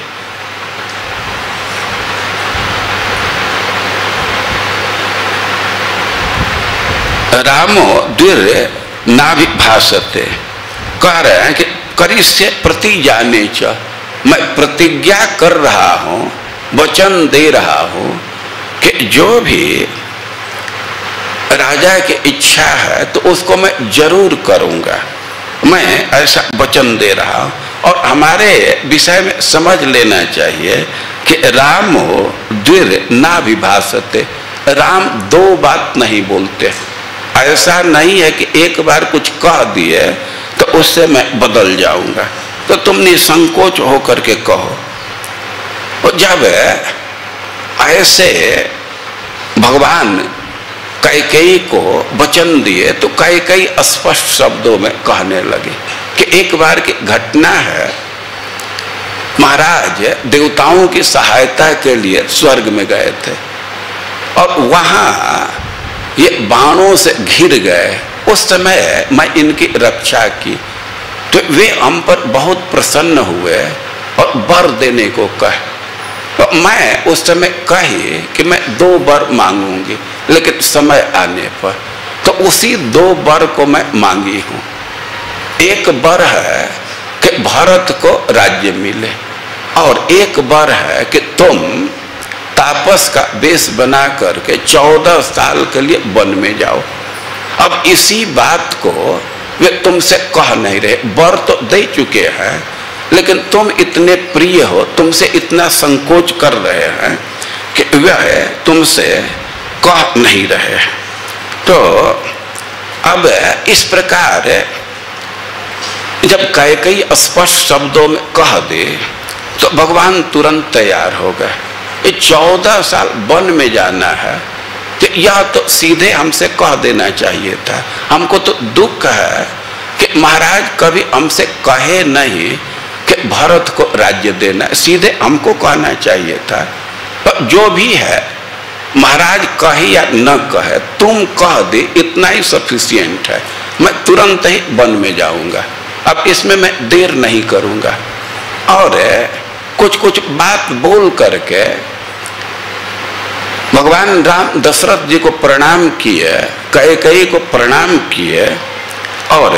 रामो द्विर नाभिभाषते। कह रहे हैं कि करिष्ये प्रतिजाने च, मैं प्रतिज्ञा कर रहा हूँ, वचन दे रहा हूँ कि जो भी राजा की इच्छा है तो उसको मैं जरूर करूँगा। मैं ऐसा वचन दे रहा हूँ। और हमारे विषय में समझ लेना चाहिए कि रामो द्विर नाभिभाषते। राम दो बात नहीं बोलते। ऐसा नहीं है कि एक बार कुछ कह दिए तो उससे मैं बदल जाऊंगा। तो तुम निसंकोच होकर के कहो। और जब ऐसे भगवान कैकेयी को वचन दिए तो कैकेयी स्पष्ट शब्दों में कहने लगे कि एक बार की घटना है, महाराज देवताओं की सहायता के लिए स्वर्ग में गए थे और वहां ये बाणों से घिर गए। उस समय मैं इनकी रक्षा की तो वे हम पर बहुत प्रसन्न हुए और वर देने को कहे। तो मैं उस समय कही कि मैं 2 वर मांगूंगी, लेकिन समय आने पर तो उसी 2 वर को मैं मांगी हूँ। एक वर है कि भरत को राज्य मिले और एक वर है कि तुम तापस का वेश बना करके 14 साल के लिए वन में जाओ। अब इसी बात को वे तुमसे कह नहीं रहे। वर तो दे चुके हैं, लेकिन तुम इतने प्रिय हो, तुमसे इतना संकोच कर रहे हैं कि वह तुमसे कह नहीं रहे। तो अब इस प्रकार जब कैकेयी स्पष्ट शब्दों में कह दे तो भगवान तुरंत तैयार हो गए। ये 14 साल वन में जाना है तो यह तो सीधे हमसे कह देना चाहिए था। हमको तो दुख है कि महाराज कभी हमसे कहे नहीं कि भरत को राज्य देना, सीधे हमको कहना चाहिए था। पर जो भी है महाराज कहे या न कहे, तुम कह दे इतना ही सफिशिएंट है, मैं तुरंत ही वन में जाऊंगा, अब इसमें मैं देर नहीं करूंगा। और कुछ कुछ बात बोल करके भगवान राम दशरथ जी को प्रणाम किए, कैकेयी को प्रणाम किए और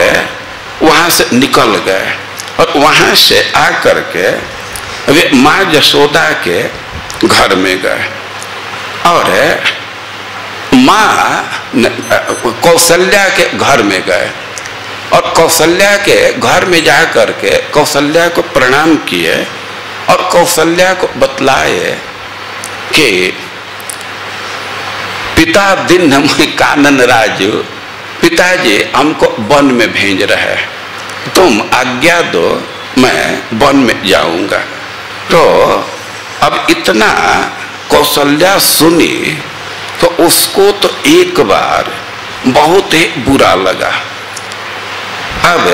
वहां से निकल गए। और वहां से आकर के वे माँ यशोदा के घर में गए और माँ कौशल्या के घर में गए और कौशल्या के घर में जा करके कौशल्या को प्रणाम किए और कौशल्या को बतलाए कि पिता दिन हम कानन राजू, पिताजी हमको वन में भेज रहे, तुम आज्ञा दो, मैं वन में जाऊंगा। तो अब इतना कौशल्या सुनी तो उसको तो एक बार बहुत ही बुरा लगा। अब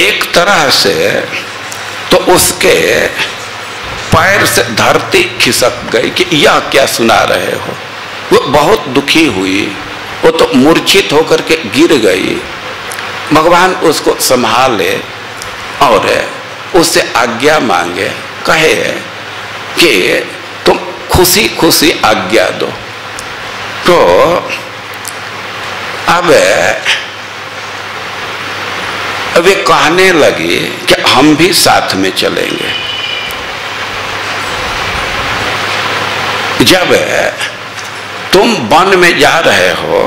एक तरह से तो उसके पैर से धरती खिसक गई कि यह क्या सुना रहे हो। वो बहुत दुखी हुई, वो तो मूर्छित होकर के गिर गई। भगवान उसको संभाले और उससे आज्ञा मांगे, कहे कि तुम खुशी खुशी आज्ञा दो। तो अब वे कहने लगे कि हम भी साथ में चलेंगे। जब तुम वन में जा रहे हो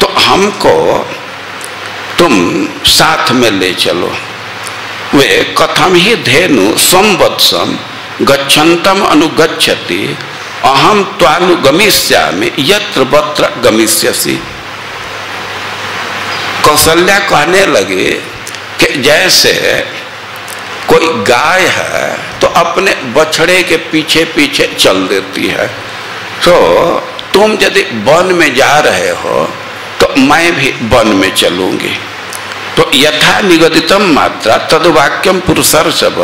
तो हमको तुम साथ में ले चलो। वे कथम ही धेनु संवत्सम गच्छन्तम अनुगच्छति अहम त्वानुगमिष्यामि यत्र वत्र गमिष्यसि। कौशल्या कहने लगे कि जैसे कोई गाय है तो अपने बछड़े के पीछे पीछे चल देती है, तो तुम यदि वन में जा रहे हो तो मैं भी वन में चलूंगी। तो यथा निगदितम मात्रा तद्वाक्यम पुरुषर्षभ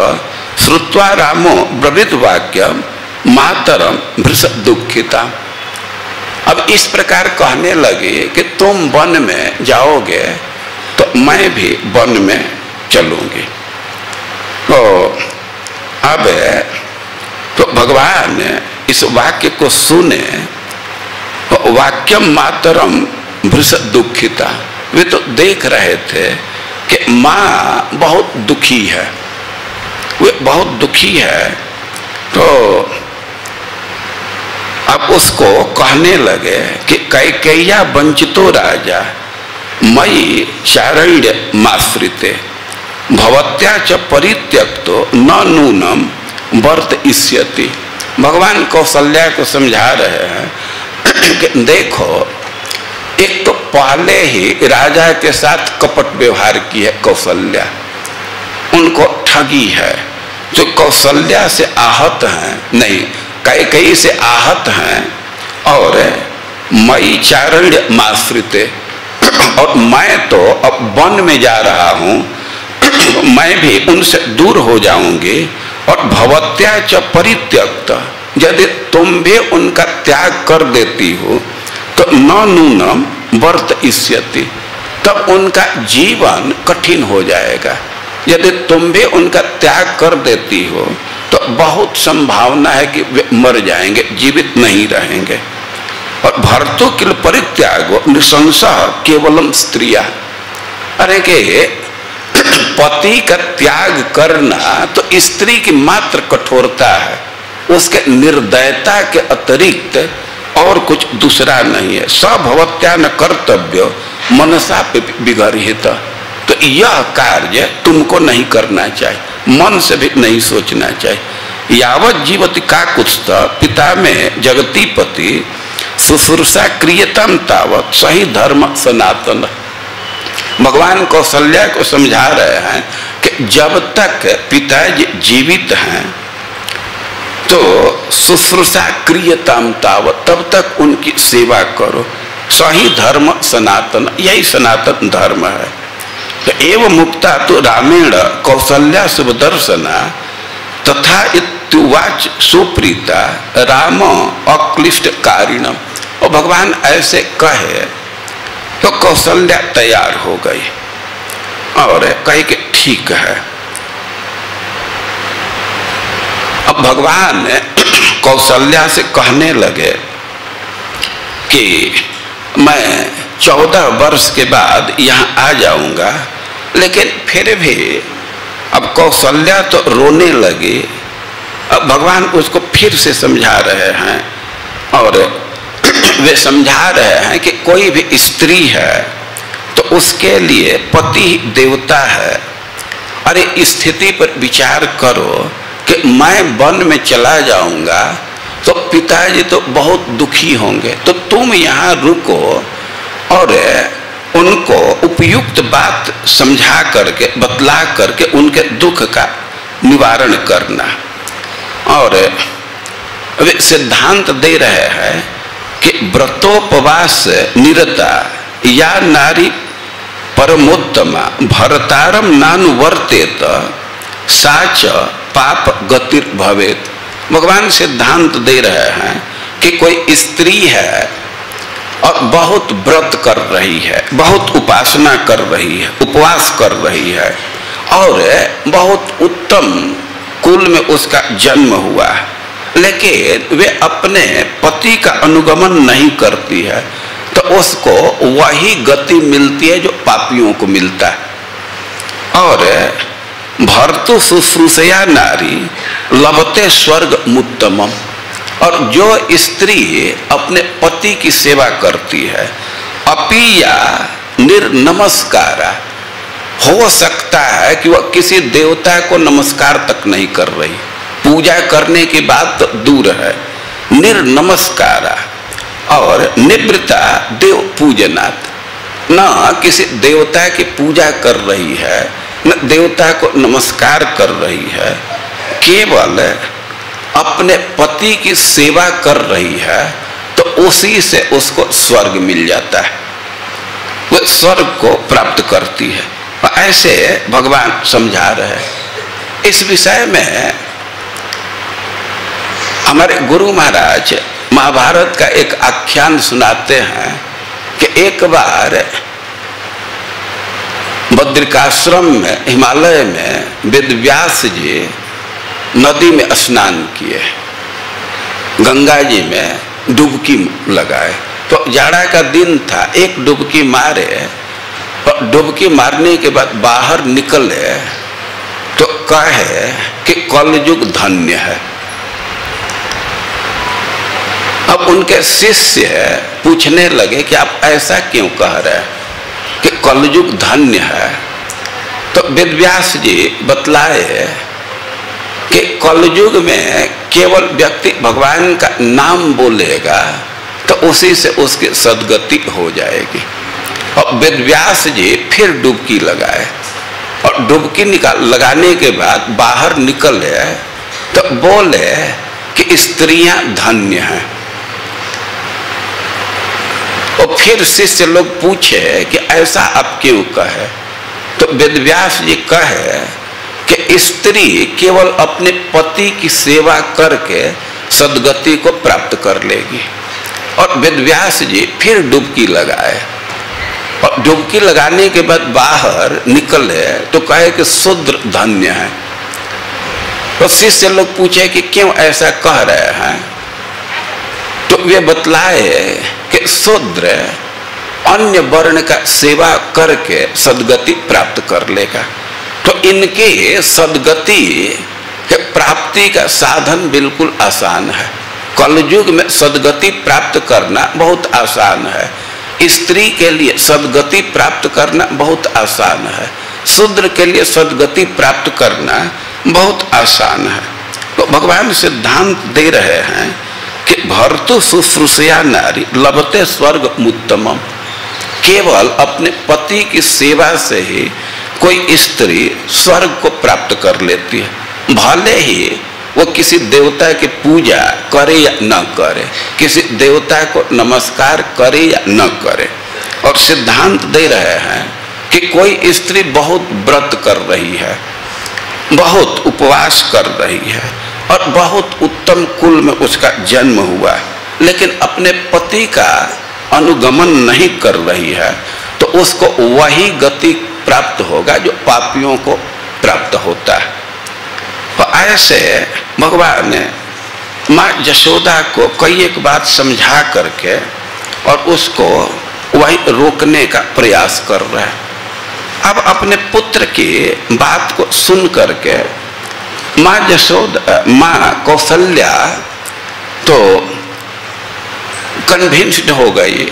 श्रुत्वा रामो ब्रवीत वाक्यम मातरम भृष दुखिता। अब इस प्रकार कहने लगे कि तुम वन में जाओगे तो मैं भी वन में चलूंगी। तो अब तो भगवान इस वाक्य को सुने, तो वाक्यम मातरम भृष दुखिता। वे तो देख रहे थे कि माँ बहुत दुखी है, वे बहुत दुखी है। तो अब उसको कहने लगे कि कैकेय्या वंचितो राजा मयि शारण्य माश्रिते भवत्या च परित्यक्तो न नूनम वर्त इष्यति। भगवान कौशल्या को समझा रहे हैं कि देखो, एक तो पहले ही राजा के साथ कपट व्यवहार की है कौशल्या, उनको ठगी है। जो कौशल्या से आहत हैं, नहीं कैकेयी से आहत हैं, और मई चारण्य माश्रिते, और मैं तो अब वन में जा रहा हूँ, मैं भी उनसे दूर हो जाऊंगी। और भवत्या च परित्यक्त, यदि तुम भी उनका त्याग कर देती हो तो न नूनम वर्त इष्यति, तब उनका जीवन कठिन हो जाएगा। यदि तुम भी उनका त्याग कर देती हो तो बहुत संभावना है कि वे मर जाएंगे, जीवित नहीं रहेंगे। और भर्तु किल परित्यागो निशंसः केवलम स्त्रिया। अरे के पति का त्याग करना तो स्त्री की मात्र कठोरता है, उसके निर्दयता के अतिरिक्त और कुछ दूसरा नहीं है। सभवत्या न कर्तव्य मनसा विगर्हित। तो यह कार्य तुमको नहीं करना चाहिए, मन से भी नहीं सोचना चाहिए। यावत जीवति काकुत्स्थ पिता में जगतीपति शुश्रूषा क्रियतम तावत सही धर्म सनातन। भगवान कौशल्या को समझा रहे हैं कि जब तक पिताजी जीवित हैं तो शुश्रूषा क्रियतम तावत, तब तक उनकी सेवा करो। सही धर्म सनातन, यही सनातन धर्म है। तो एवं मुक्ता तो रामेण कौशल्या शुभ दर्शना तथा इत्युवाच सुप्रीता राम अक्लिष्ट कारिणम। और भगवान ऐसे कहे तो कौशल्या तैयार हो गई और कहे कि ठीक है। अब भगवान कौशल्या से कहने लगे कि मैं 14 वर्ष के बाद यहाँ आ जाऊंगा, लेकिन फिर भी अब कौशल्या तो रोने लगी। अब भगवान उसको फिर से समझा रहे हैं और वे समझा रहे हैं कि कोई भी स्त्री है तो उसके लिए पति देवता है। अरे स्थिति पर विचार करो कि मैं वन में चला जाऊंगा तो पिताजी तो बहुत दुखी होंगे, तो तुम यहाँ रुको और उनको उपयुक्त बात समझा करके बतला करके उनके दुख का निवारण करना। और वे सिद्धांत दे रहे हैं कि व्रतोपवास निरता या नारी परमोत्तमा भरतारम नानुवर्तेत साच पाप गतिर भवेत। भगवान सिद्धांत दे रहे हैं कि कोई स्त्री है और बहुत व्रत कर रही है, बहुत उपासना कर रही है, उपवास कर रही है और बहुत उत्तम कुल में उसका जन्म हुआ है, लेकिन वे अपने पति का अनुगमन नहीं करती है, तो उसको वही गति मिलती है जो पापियों को मिलता है। और भर्तु शुश्रूषया नारी लभते स्वर्ग मुत्तमम। और जो स्त्री अपने पति की सेवा करती है अपिया निर्नमस्कारा, हो सकता है कि वह किसी देवता को नमस्कार तक नहीं कर रही, पूजा करने की बात तो दूर है, निर्नमस्कारा और निवृत्ता देव पूजनात्, न किसी देवता की पूजा कर रही है न देवता को नमस्कार कर रही है, केवल अपने पति की सेवा कर रही है, तो उसी से उसको स्वर्ग मिल जाता है, वह स्वर्ग को प्राप्त करती है। ऐसे भगवान समझा रहे हैं। इस विषय में हमारे गुरु महाराज महाभारत का एक आख्यान सुनाते हैं कि एक बार बद्रिकाश्रम में हिमालय में वेदव्यास जी नदी में स्नान किए, गंगा जी में डुबकी लगाए। तो जाड़ा का दिन था, एक डुबकी मारे और डुबकी मारने के बाद बाहर निकले तो कहे कि कलयुग धन्य है। अब उनके शिष्य पूछने लगे कि आप ऐसा क्यों कह रहे हैं कि कलयुग धन्य है? तो वेदव्यास जी बतलाए कि कलयुग में केवल व्यक्ति भगवान का नाम बोलेगा तो उसी से उसकी सद्गति हो जाएगी। और वेदव्यास जी फिर डुबकी लगाए और डुबकी लगाने के बाद बाहर निकले तो बोले कि स्त्रियां धन्य हैं। और फिर शिष्य लोग पूछे कि ऐसा आप क्यों कहे? तो वेदव्यास जी कहे कि स्त्री केवल अपने पति की सेवा करके सद्गति को प्राप्त कर लेगी। और वेदव्यास जी फिर डुबकी लगाए और डुबकी लगाने के बाद बाहर निकले तो कहे कि शूद्र धन्य है। तो शिष्य लोग पूछे कि क्यों ऐसा कह रहे हैं? तो वे बतलाए कि शूद्र अन्य वर्ण का सेवा करके सद्गति प्राप्त कर लेगा। तो इनके सद्गति के प्राप्ति का साधन बिल्कुल आसान है। कलयुग में सद्गति प्राप्त करना बहुत आसान है। स्त्री के लिए सद्गति प्राप्त करना बहुत आसान है। शूद्र के लिए सद्गति प्राप्त करना बहुत आसान है। तो भगवान सिद्धांत दे रहे हैं कि भर्तु शुश्रूषया नारी लभते स्वर्ग मुत्तमम। केवल अपने पति की सेवा से ही कोई स्त्री स्वर्ग को प्राप्त कर लेती है, भले ही वो किसी देवता की पूजा करे या न करे, किसी देवता को नमस्कार करे या न करे। और सिद्धांत दे रहे हैं कि कोई स्त्री बहुत व्रत कर रही है, बहुत उपवास कर रही है और बहुत उत्तम कुल में उसका जन्म हुआ, लेकिन अपने पति का अनुगमन नहीं कर रही है, तो उसको वही गति प्राप्त होगा जो पापियों को प्राप्त होता है। तो ऐसे भगवान ने माँ यशोदा को कई एक बात समझा करके और उसको वही रोकने का प्रयास कर रहे हैं। अब अपने पुत्र की बात को सुन करके माँ यशोदा, माँ कौशल्या तो कन्विंस्ड हो गई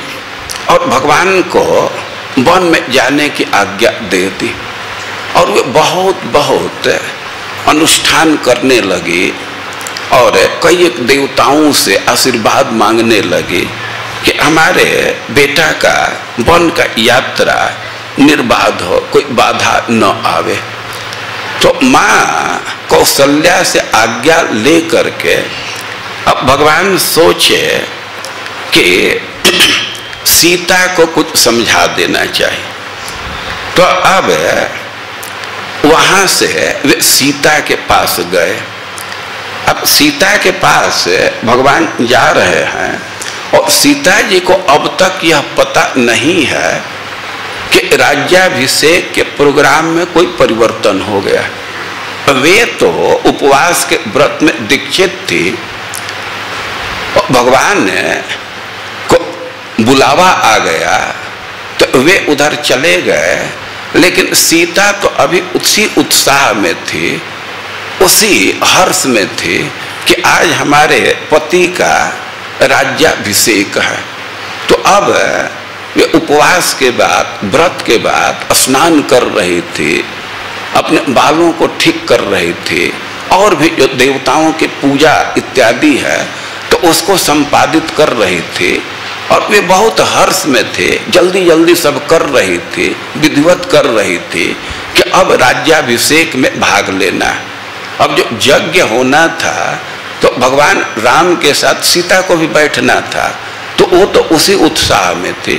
और भगवान को वन में जाने की आज्ञा दे दी। और वे बहुत बहुत अनुष्ठान करने लगी और कई एक देवताओं से आशीर्वाद मांगने लगी कि हमारे बेटा का वन का यात्रा निर्बाध हो, कोई बाधा न आवे। तो माँ कौशल्या से आज्ञा ले करके अब भगवान सोचे कि सीता को कुछ समझा देना चाहिए। तो अब वहां से वे सीता के पास गए। अब सीता के पास भगवान जा रहे हैं और सीता जी को अब तक यह पता नहीं है कि राज्याभिषेक के प्रोग्राम में कोई परिवर्तन हो गया। वे तो उपवास के व्रत में दीक्षित थी, भगवान को बुलावा आ गया तो वे उधर चले गए, लेकिन सीता तो अभी उसी उत्साह में थी, उसी हर्ष में थी कि आज हमारे पति का राज्याभिषेक है। तो अब वे उपवास के बाद, व्रत के बाद स्नान कर रही थी, अपने बालों को ठीक कर रही थी और भी जो देवताओं की पूजा इत्यादि है तो उसको संपादित कर रही थी। और वे बहुत हर्ष में थे, जल्दी जल्दी सब कर रही थी, विधिवत कर रही थी कि अब राज्याभिषेक में भाग लेना। अब जो यज्ञ होना था तो भगवान राम के साथ सीता को भी बैठना था, तो वो तो उसी उत्साह में थे।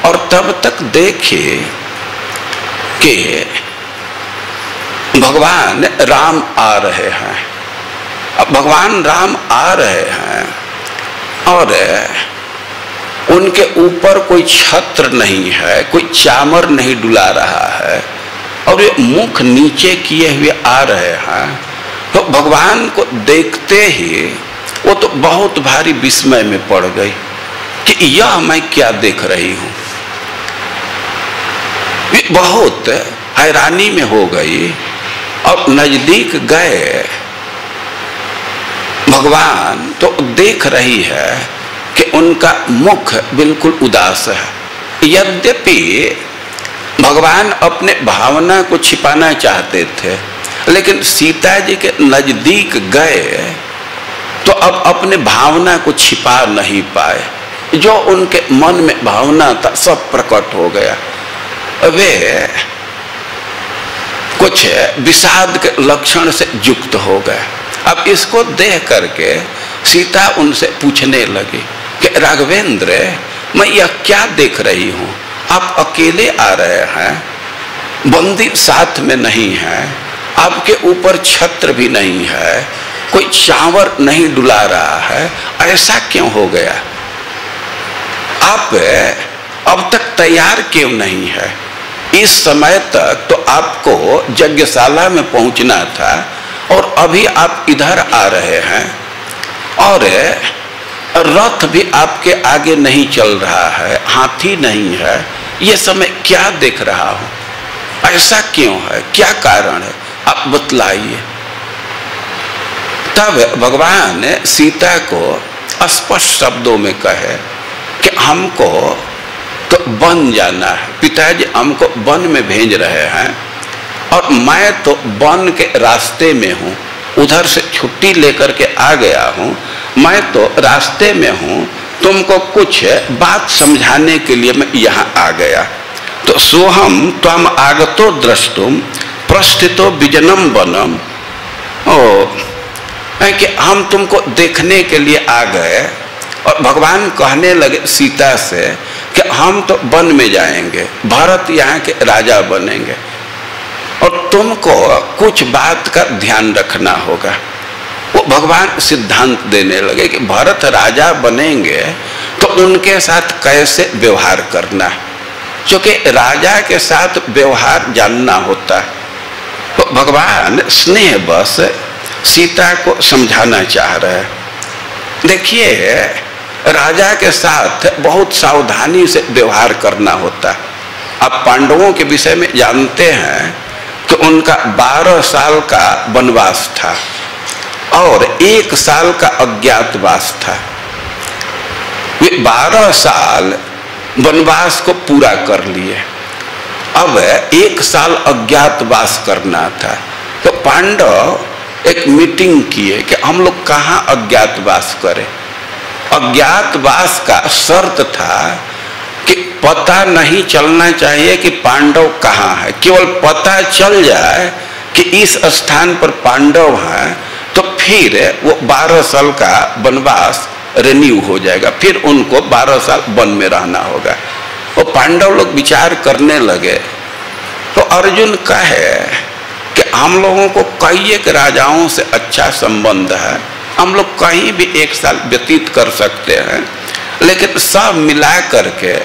और तब तक देखिए कि भगवान राम आ रहे हैं। अब भगवान राम आ रहे हैं और उनके ऊपर कोई छत्र नहीं है, कोई चामर नहीं डुला रहा है और ये मुख नीचे किए हुए आ रहे हैं। तो भगवान को देखते ही वो तो बहुत भारी विस्मय में पड़ गई कि यह मैं क्या देख रही हूँ। वे बहुत हैरानी में हो गई और नजदीक गए। भगवान तो देख रही है कि उनका मुख बिल्कुल उदास है। यद्यपि भगवान अपने भावना को छिपाना चाहते थे, लेकिन सीता जी के नजदीक गए तो अब अपने भावना को छिपा नहीं पाए। जो उनके मन में भावना था सब प्रकट हो गया। वे कुछ विषाद के लक्षण से युक्त हो गए। अब इसको देख करके सीता उनसे पूछने लगी कि राघवेंद्र, मैं यह क्या देख रही हूँ? आप अकेले आ रहे हैं, बंदी साथ में नहीं है, आपके ऊपर छत्र भी नहीं है, कोई चावर नहीं डुला रहा है, ऐसा क्यों हो गया? आप अब तक तैयार क्यों नहीं है? इस समय तक तो आपको यज्ञशाला में पहुंचना था और अभी आप इधर आ रहे हैं और रथ भी आपके आगे नहीं चल रहा है, हाथी नहीं है। ये समय क्या देख रहा हूं? ऐसा क्यों है? क्या कारण है? आप बतलाइए। तब भगवान ने सीता को स्पष्ट शब्दों में कहे कि हमको तो वन जाना है, पिताजी हमको वन में भेज रहे हैं और मैं तो वन के रास्ते में हूँ, उधर से छुट्टी लेकर के आ गया हूँ, मैं तो रास्ते में हूँ, तुमको कुछ बात समझाने के लिए मैं यहाँ आ गया। तो सोहम त्वम आगतो द्रष्टुम प्रस्थितो विजनम वनम। है कि हम तुमको देखने के लिए आ गए, और भगवान कहने लगे सीता से कि हम तो वन में जाएंगे, भरत यहाँ के राजा बनेंगे, और तुमको कुछ बात का ध्यान रखना होगा। वो भगवान सिद्धांत देने लगे कि भरत राजा बनेंगे तो उनके साथ कैसे व्यवहार करना है, क्योंकि राजा के साथ व्यवहार जानना होता है। तो भगवान स्नेह बस सीता को समझाना चाह रहे हैं। देखिए, राजा के साथ बहुत सावधानी से व्यवहार करना होता है। आप पांडवों के विषय में जानते हैं कि उनका 12 साल का वनवास था और 1 साल का अज्ञातवास था। वे 12 साल वनवास को पूरा कर लिए, अब 1 साल अज्ञातवास करना था। तो पांडव एक मीटिंग किए कि हम लोग कहाँ अज्ञातवास करें। अज्ञातवास का शर्त था कि पता नहीं चलना चाहिए कि पांडव कहाँ है, केवल पता चल जाए कि इस स्थान पर पांडव हैं, तो फिर वो 12 साल का वनवास रिन्यू हो जाएगा, फिर उनको 12 साल वन में रहना होगा। वो पांडव लोग विचार करने लगे। तो अर्जुन कहे कि हम लोगों को कई एक राजाओं से अच्छा संबंध है, हम लोग कहीं भी 1 साल व्यतीत कर सकते हैं, लेकिन सब मिला करके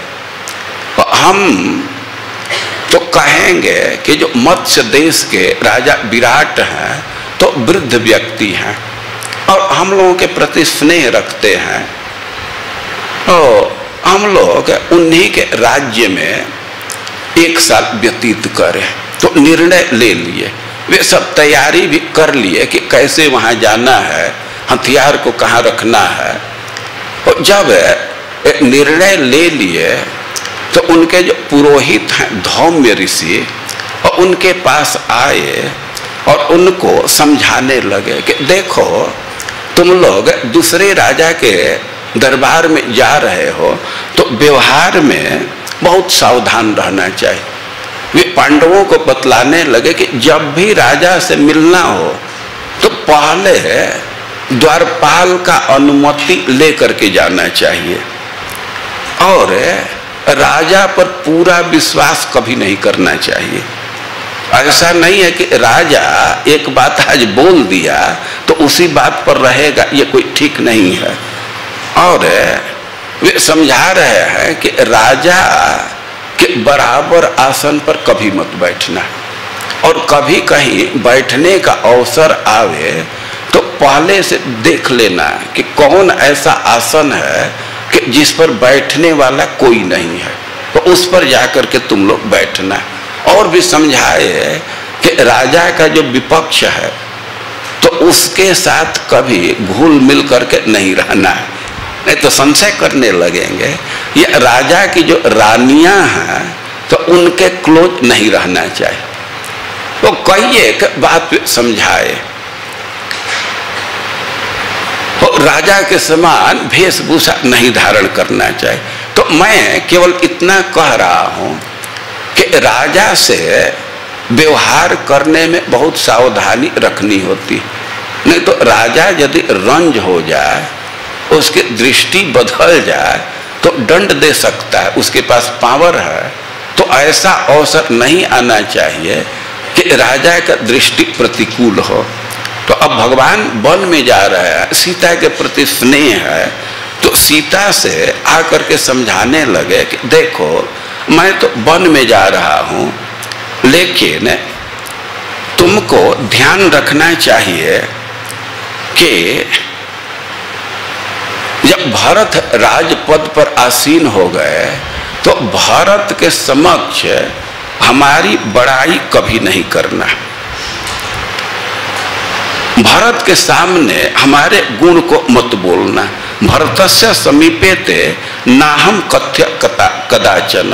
हम तो कहेंगे कि जो मत्स्य देश के राजा विराट हैं तो वृद्ध व्यक्ति हैं और हम लोगों के प्रति स्नेह रखते हैं, तो हम लोग उन्हीं के राज्य में 1 साल व्यतीत करें। तो निर्णय ले लिए, वे सब तैयारी भी कर लिए कि कैसे वहाँ जाना है, हथियार को कहाँ रखना है। और जब निर्णय ले लिए तो उनके जो पुरोहित हैं धौम्य ऋषि, और उनके पास आए और उनको समझाने लगे कि देखो, तुम लोग दूसरे राजा के दरबार में जा रहे हो तो व्यवहार में बहुत सावधान रहना चाहिए। वे पांडवों को बतलाने लगे कि जब भी राजा से मिलना हो तो पहले द्वारपाल का अनुमति लेकर के जाना चाहिए, और राजा पर पूरा विश्वास कभी नहीं करना चाहिए। ऐसा नहीं है कि राजा एक बात आज बोल दिया तो उसी बात पर रहेगा, ये कोई ठीक नहीं है। और वे समझा रहे हैं कि राजा के बराबर आसन पर कभी मत बैठना, और कभी कहीं बैठने का अवसर आवे तो पहले से देख लेना कि कौन ऐसा आसन है कि जिस पर बैठने वाला कोई नहीं है, तो उस पर जाकर के तुम लोग बैठना। और भी समझाए कि राजा का जो विपक्ष है तो उसके साथ कभी घुल मिल करके नहीं रहना है, नहीं तो संशय करने लगेंगे। ये राजा की जो रानियां हैं तो उनके क्लोज नहीं रहना चाहिए। तो कई एक बात समझाए, राजा के समान वेशभूषा नहीं धारण करना चाहिए। तो मैं केवल इतना कह रहा हूं कि राजा से व्यवहार करने में बहुत सावधानी रखनी होती, नहीं तो राजा यदि रंज हो जाए, उसकी दृष्टि बदल जाए तो दंड दे सकता है, उसके पास पावर है। तो ऐसा अवसर नहीं आना चाहिए कि राजा का दृष्टि प्रतिकूल हो। तो अब भगवान वन में जा रहा है, सीता के प्रति स्नेह है, तो सीता से आकर के समझाने लगे कि देखो, मैं तो वन में जा रहा हूं, लेकिन तुमको ध्यान रखना चाहिए कि जब भरत राजपद पर आसीन हो गए तो भरत के समक्ष हमारी बड़ाई कभी नहीं करना, भरत के सामने हमारे गुण को मत बोलना। भरतस्य समीपे ते नाहम कथ्य कदाचन।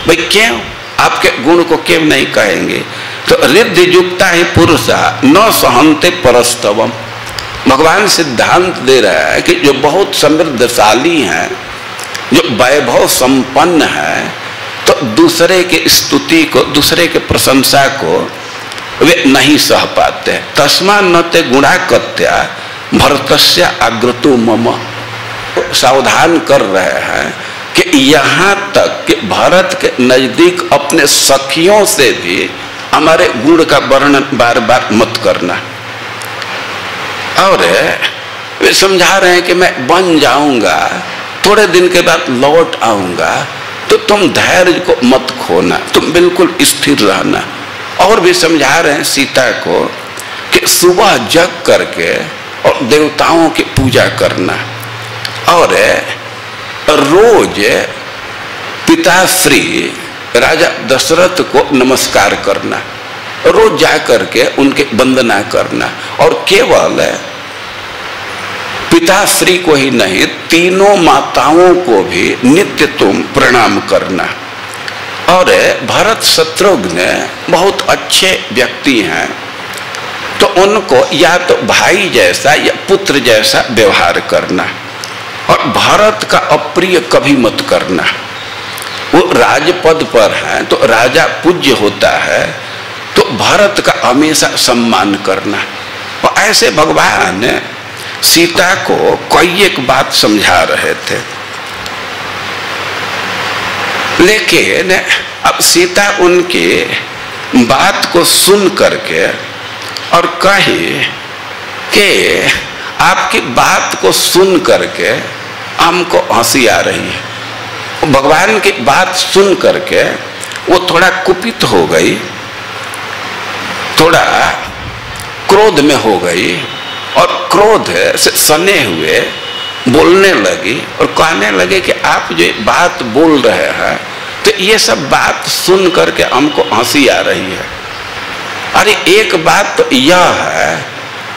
भाई क्यों आपके गुण को क्यों नहीं कहेंगे? तो रिद्धि युक्ता ही पुरुषा न सहन्ते परस्तवम। भगवान सिद्धांत दे रहा है कि जो बहुत समृद्धशाली हैं, जो वैभव संपन्न है, तो दूसरे के स्तुति को, दूसरे के प्रशंसा को वे नहीं सह पाते। तस्मा न ते गुणा कथ्या भरतस्य अग्रतो मम, सावधान कर रहे हैं कि यहाँ तक कि भरत के नजदीक अपने सखियों से भी हमारे गुण का वर्णन बार बार मत करना। और वे समझा रहे हैं कि मैं बन जाऊंगा, थोड़े दिन के बाद लौट आऊंगा, तो तुम धैर्य को मत खोना, तुम बिल्कुल स्थिर रहना। और भी समझा रहे हैं सीता को कि सुबह जग करके और देवताओं की पूजा करना, और रोज पिताश्री राजा दशरथ को नमस्कार करना, रोज जा करके उनके वंदना करना, और केवल पिताश्री को ही नहीं तीनों माताओं को भी नित्य तुम प्रणाम करना। और भरत शत्रुघ्न बहुत अच्छे व्यक्ति हैं, तो उनको या तो भाई जैसा या पुत्र जैसा व्यवहार करना, और भारत का अप्रिय कभी मत करना। वो राजपद पर है तो राजा पूज्य होता है, तो भारत का हमेशा सम्मान करना। और ऐसे भगवान सीता को कोई एक बात समझा रहे थे, लेकिन अब सीता उनकी बात को सुन करके और कही कि आपकी बात को सुन करके हमको हंसी आ रही है। भगवान की बात सुन करके वो थोड़ा कुपित हो गई, थोड़ा क्रोध में हो गई, और क्रोध से सने हुए बोलने लगी और कहने लगे कि आप जो बात बोल रहे हैं तो ये सब बात सुन करके हमको हंसी आ रही है। अरे एक बात तो यह है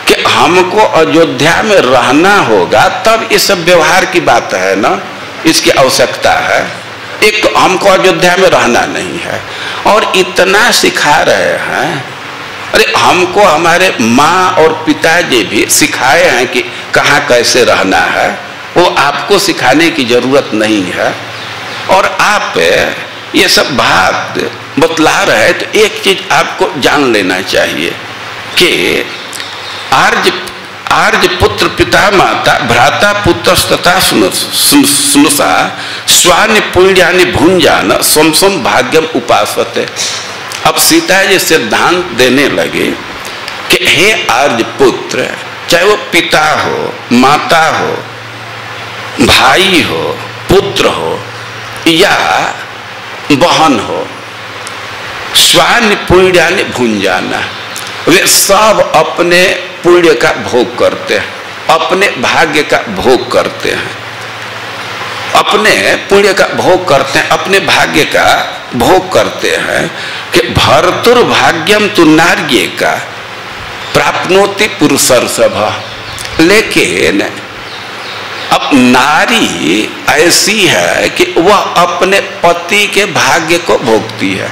कि हमको अयोध्या में रहना होगा, तब ये सब व्यवहार की बात है ना, इसकी आवश्यकता है। एक तो हमको अयोध्या में रहना नहीं है, और इतना सिखा रहे हैं। अरे हमको हमारे माँ और पिताजी भी सिखाए हैं कि कहाँ कैसे रहना है, वो आपको सिखाने की जरूरत नहीं है। और आप ये सब बात बतला रहे हैं, तो एक चीज आपको जान लेना चाहिए कि आर्य पुत्र पिता माता भ्राता पुत्र तथा स्नुषा स्वानि पुण्यानि भुंजान स्वम भाग्यम उपासते। अब सीता जी सिद्धांत देने लगे कि हे आर्य पुत्र, चाहे वो पिता हो, माता हो, भाई हो, पुत्र हो या बहन हो, स्वानि पुण्यानि भुंजाना, वे सब अपने पुण्य का भोग करते हैं, अपने भाग्य का भोग करते हैं, अपने पुण्य का भोग करते हैं, अपने भाग्य का भोग करते हैं। कि भर्तुर्भाग्यम तु नार्ये का प्राप्नोति पुरुषर्षभ। लेकिन अब नारी ऐसी है कि वह अपने पति के भाग्य को भोगती है,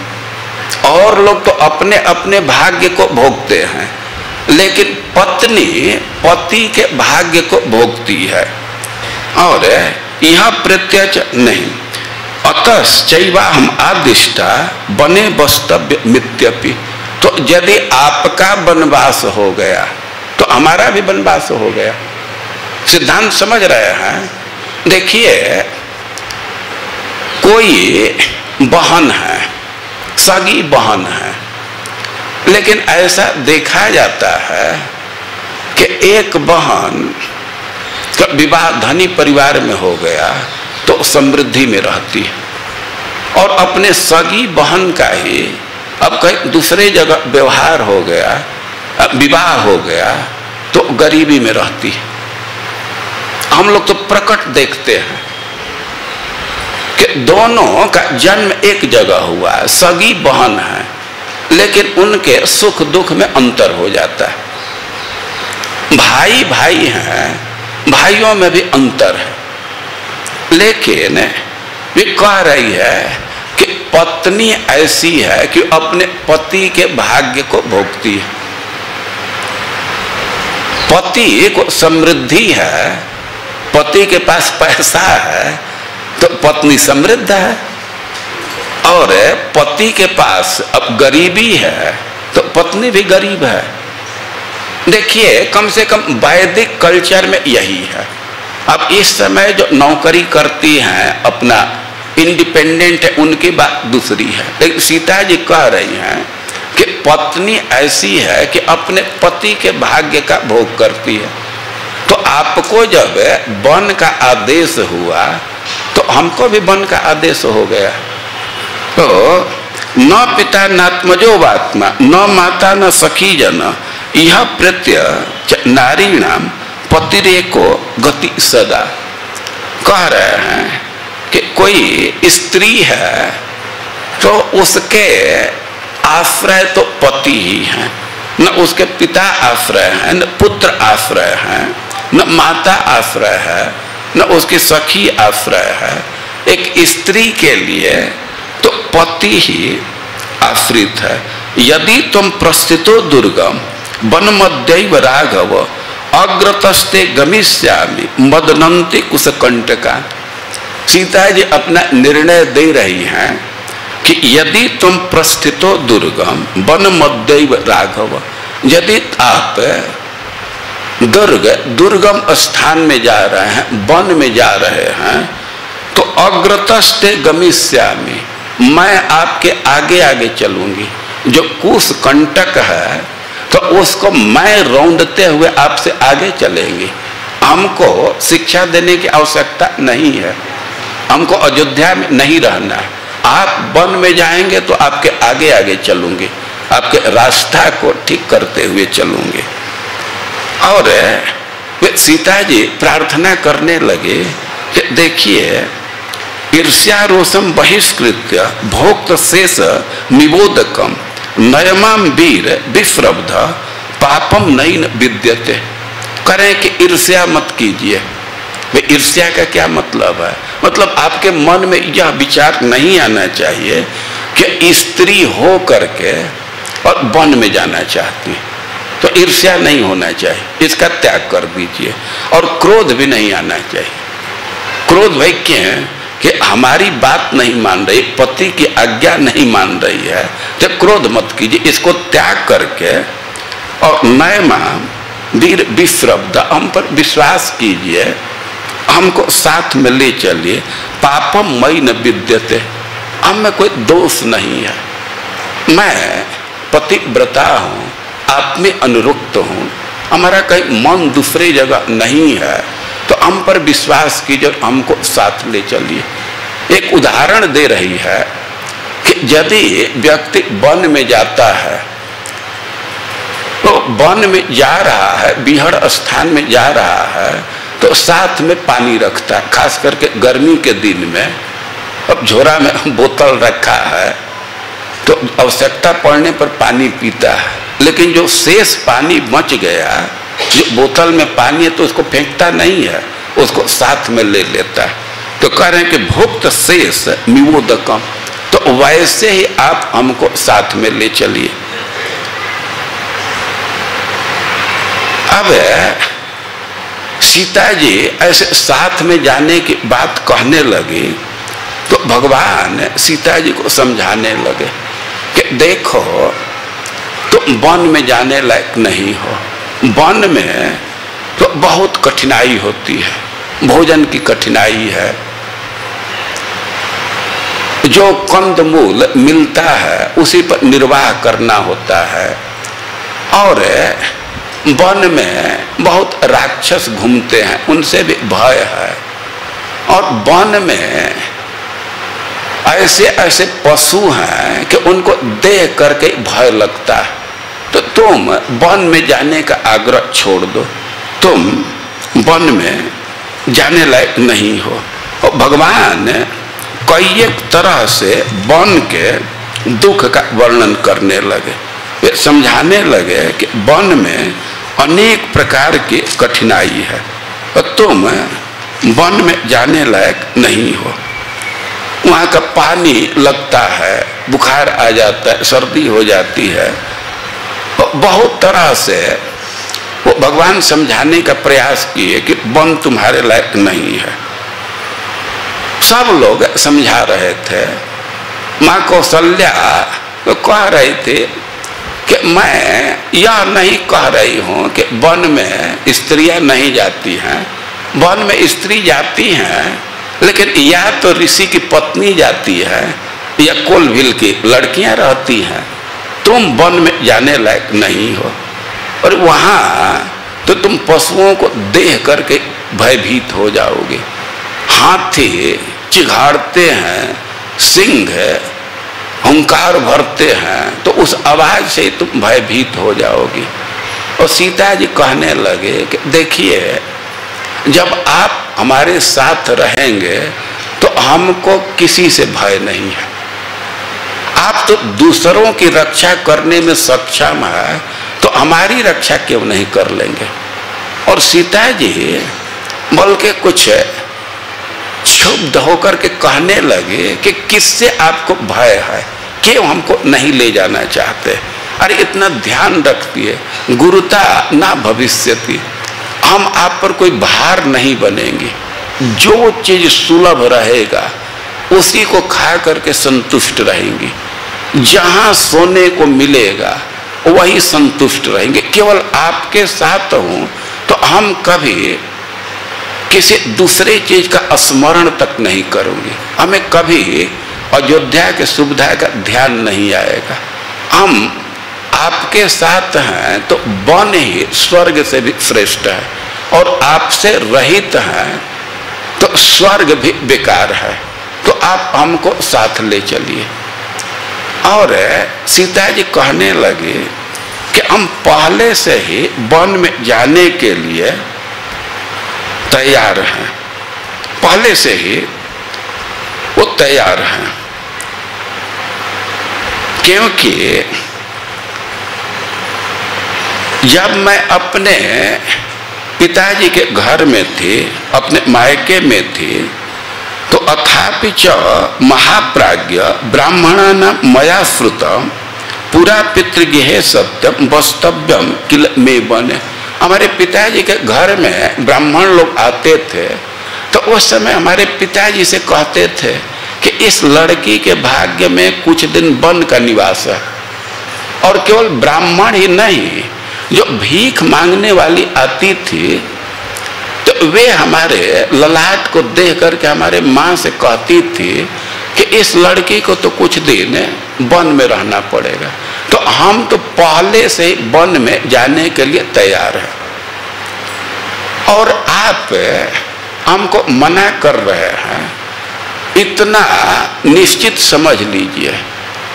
और लोग तो अपने अपने भाग्य को भोगते हैं, लेकिन पत्नी पति के भाग्य को भोगती है, और यह प्रत्यक्ष नहीं। अतश्चैवा हम आदिष्टा बने वस्तव्य मित्यपि। तो यदि आपका वनवास हो गया तो हमारा भी वनवास हो गया। सिद्धांत समझ रहे हैं? देखिए, कोई बहन है, सगी बहन है, लेकिन ऐसा देखा जाता है कि एक बहन का विवाह धनी परिवार में हो गया तो समृद्धि में रहती है, और अपने सगी बहन का ही अब कहीं दूसरे जगह व्यवहार हो गया, विवाह हो गया तो गरीबी में रहती है। हम लोग तो प्रकट देखते हैं कि दोनों का जन्म एक जगह हुआ, सगी बहन है, लेकिन उनके सुख दुख में अंतर हो जाता है। भाई भाई हैं, भाइयों में भी अंतर है, लेकिन वे कह रही है कि पत्नी ऐसी है कि अपने पति के भाग्य को भोगती है। पति को समृद्धि है, पति के पास पैसा है तो पत्नी समृद्ध है, और पति के पास अब गरीबी है तो पत्नी भी गरीब है। देखिए कम से कम वैदिक कल्चर में यही है। अब इस समय जो नौकरी करती हैं अपना इंडिपेंडेंट है, उनकी बात दूसरी है। लेकिन सीता जी कह रही हैं कि पत्नी ऐसी है कि अपने पति के भाग्य का भोग करती है। तो आपको जब वन का आदेश हुआ तो हमको भी वन का आदेश हो गया। तो न पिता नात्मजो वात्मा न माता न सखी जन यह प्रत्यय नारीणाम पतिरेको गति सदा। कह रहे हैं कि कोई स्त्री है तो उसके आश्रय तो पति ही हैं, न उसके पिता आश्रय हैं, न पुत्र आश्रय हैं, न माता आश्रय है, न उसकी सखी आश्रय है। एक स्त्री के लिए तो पति ही आश्रित है। यदि तुम प्रस्थितो दुर्गम वन मध्यैव राघव अग्रतस्ते गमिष्यामि मदनंति कुशकंटका। सीता जी अपना निर्णय दे रही हैं कि यदि तुम प्रस्थितो दुर्गम वन मध्यैव राघव, यदि आप दुर्गम स्थान में जा रहे हैं, वन में जा रहे हैं, तो अग्रतस्ते गमिष्यामि, मैं आपके आगे आगे चलूंगी। जो कुशकंटक है तो उसको मैं रौंदते हुए आपसे आगे चलेंगे। हमको शिक्षा देने की आवश्यकता नहीं है, हमको अयोध्या में नहीं रहना है। आप वन में जाएंगे तो आपके आगे आगे चलूंगे, आपके रास्ता को ठीक करते हुए चलूंगे। और वे सीता जी प्रार्थना करने लगे कि देखिए ईर्ष्या रोषम बहिष्कृत्य भोक्त शेष निबोधकम नयमाम वीर विश्रब्ध पापम नैन विद्यते। करें कि ईर्ष्या मत कीजिए। वे ईर्ष्या का क्या मतलब है? मतलब आपके मन में यह विचार नहीं आना चाहिए कि स्त्री हो करके और वन में जाना चाहती है, तो ईर्ष्या नहीं होना चाहिए, इसका त्याग कर दीजिए। और क्रोध भी नहीं आना चाहिए। क्रोध भाई क्यों? कि हमारी बात नहीं मान रही, पति की आज्ञा नहीं मान रही है, तो क्रोध मत कीजिए, इसको त्याग करके और नयमा वीर विश्रब्ध, हम पर विश्वास कीजिए, हमको साथ में ले चलिए। पापम मई न विद्यते, हम में कोई दोष नहीं है, मैं पतिव्रता हूँ, आप में अनुरुक्त हूँ, हमारा कहीं मन दूसरी जगह नहीं है, तो हम पर विश्वास कीजिए, हमको साथ ले चलिए। एक उदाहरण दे रही है कि यदि व्यक्ति वन में जाता है, तो वन में जा रहा है, बिहड़ स्थान में जा रहा है, तो साथ में पानी रखता है। खास करके गर्मी के दिन में अब झोरा में बोतल रखा है तो आवश्यकता पड़ने पर पानी पीता है। लेकिन जो शेष पानी बच गया, जो बोतल में पानी है, तो उसको फेंकता नहीं है, उसको साथ में ले लेता है। तो कह रहे हैं कि भुक्त शेष निबोधकम, तो वैसे ही आप हमको साथ में ले चलिए। अब सीता जी ऐसे साथ में जाने की बात कहने लगी तो भगवान सीता जी को समझाने लगे कि देखो तुम वन में जाने लायक नहीं हो। वन में तो बहुत कठिनाई होती है, भोजन की कठिनाई है, जो कंदमूल मिलता है उसी पर निर्वाह करना होता है। और वन में बहुत राक्षस घूमते हैं, उनसे भी भय है। और वन में ऐसे ऐसे पशु हैं कि उनको देख करके भय लगता है। तो तुम वन में जाने का आग्रह छोड़ दो, तुम वन में जाने लायक नहीं हो। और भगवान कई एक तरह से वन के दुख का वर्णन करने लगे, वे समझाने लगे कि वन में अनेक प्रकार की कठिनाई है और तुम वन में जाने लायक नहीं हो। वहाँ का पानी लगता है, बुखार आ जाता है, सर्दी हो जाती है, बहुत तरह से वो भगवान समझाने का प्रयास किए कि वन तुम्हारे लायक नहीं है। सब लोग समझा रहे थे। माँ कौशल्या तो कह रहे थे कि मैं यह नहीं कह रही हूं कि वन में स्त्रियां नहीं जाती हैं, वन में स्त्री जाती हैं, लेकिन या तो ऋषि की पत्नी जाती है या कोलभिल की लड़कियां रहती हैं। तुम वन में जाने लायक नहीं हो, और वहां तो तुम पशुओं को देख करके भयभीत हो जाओगे। हाथी चिघाड़ते हैं, सिंह हुंकार भरते हैं, तो उस आवाज से तुम भयभीत हो जाओगे। और सीता जी कहने लगे कि देखिए, जब आप हमारे साथ रहेंगे तो हमको किसी से भय नहीं है। आप तो दूसरों की रक्षा करने में सक्षम है, तो हमारी रक्षा क्यों नहीं कर लेंगे। और सीता जी बोल के कुछ क्षुब्ध होकर के कहने लगे कि किससे आपको भय है, क्यों हमको नहीं ले जाना चाहते। अरे इतना ध्यान रखिए, गुरुता ना भविष्यति, हम आप पर कोई भार नहीं बनेंगे। जो चीज सुलभ रहेगा उसी को खा करके संतुष्ट रहेंगी। जहां सोने को मिलेगा वही संतुष्ट रहेंगे। केवल आपके साथ हूं तो हम कभी किसी दूसरे चीज का स्मरण तक नहीं करूंगी। हमें कभी अयोध्या के सुविधा का ध्यान नहीं आएगा। हम आपके साथ हैं तो वन ही स्वर्ग से भी श्रेष्ठ है, और आपसे रहित हैं तो स्वर्ग भी बेकार है। तो आप हमको साथ ले चलिए। और सीता जी कहने लगे कि हम पहले से ही वन में जाने के लिए तैयार हैं, पहले से ही वो तैयार हैं। क्योंकि जब मैं अपने पिताजी के घर में थी, अपने मायके में थी, तो अथापि च महाप्राज्ञ ब्राह्मणानां मया श्रुतम् पुरा पितृगृहे सत्यम वस्तव्यम किल मे बने। हमारे पिताजी के घर में ब्राह्मण लोग आते थे, तो उस समय हमारे पिताजी से कहते थे कि इस लड़की के भाग्य में कुछ दिन वन का निवास है। और केवल ब्राह्मण ही नहीं, जो भीख मांगने वाली आती थी, तो वे हमारे ललाट को देख करके हमारे माँ से कहती थी कि इस लड़की को तो कुछ दिन वन में रहना पड़ेगा। तो हम तो पहले से वन में जाने के लिए तैयार हैं, और आप हमको मना कर रहे हैं। इतना निश्चित समझ लीजिए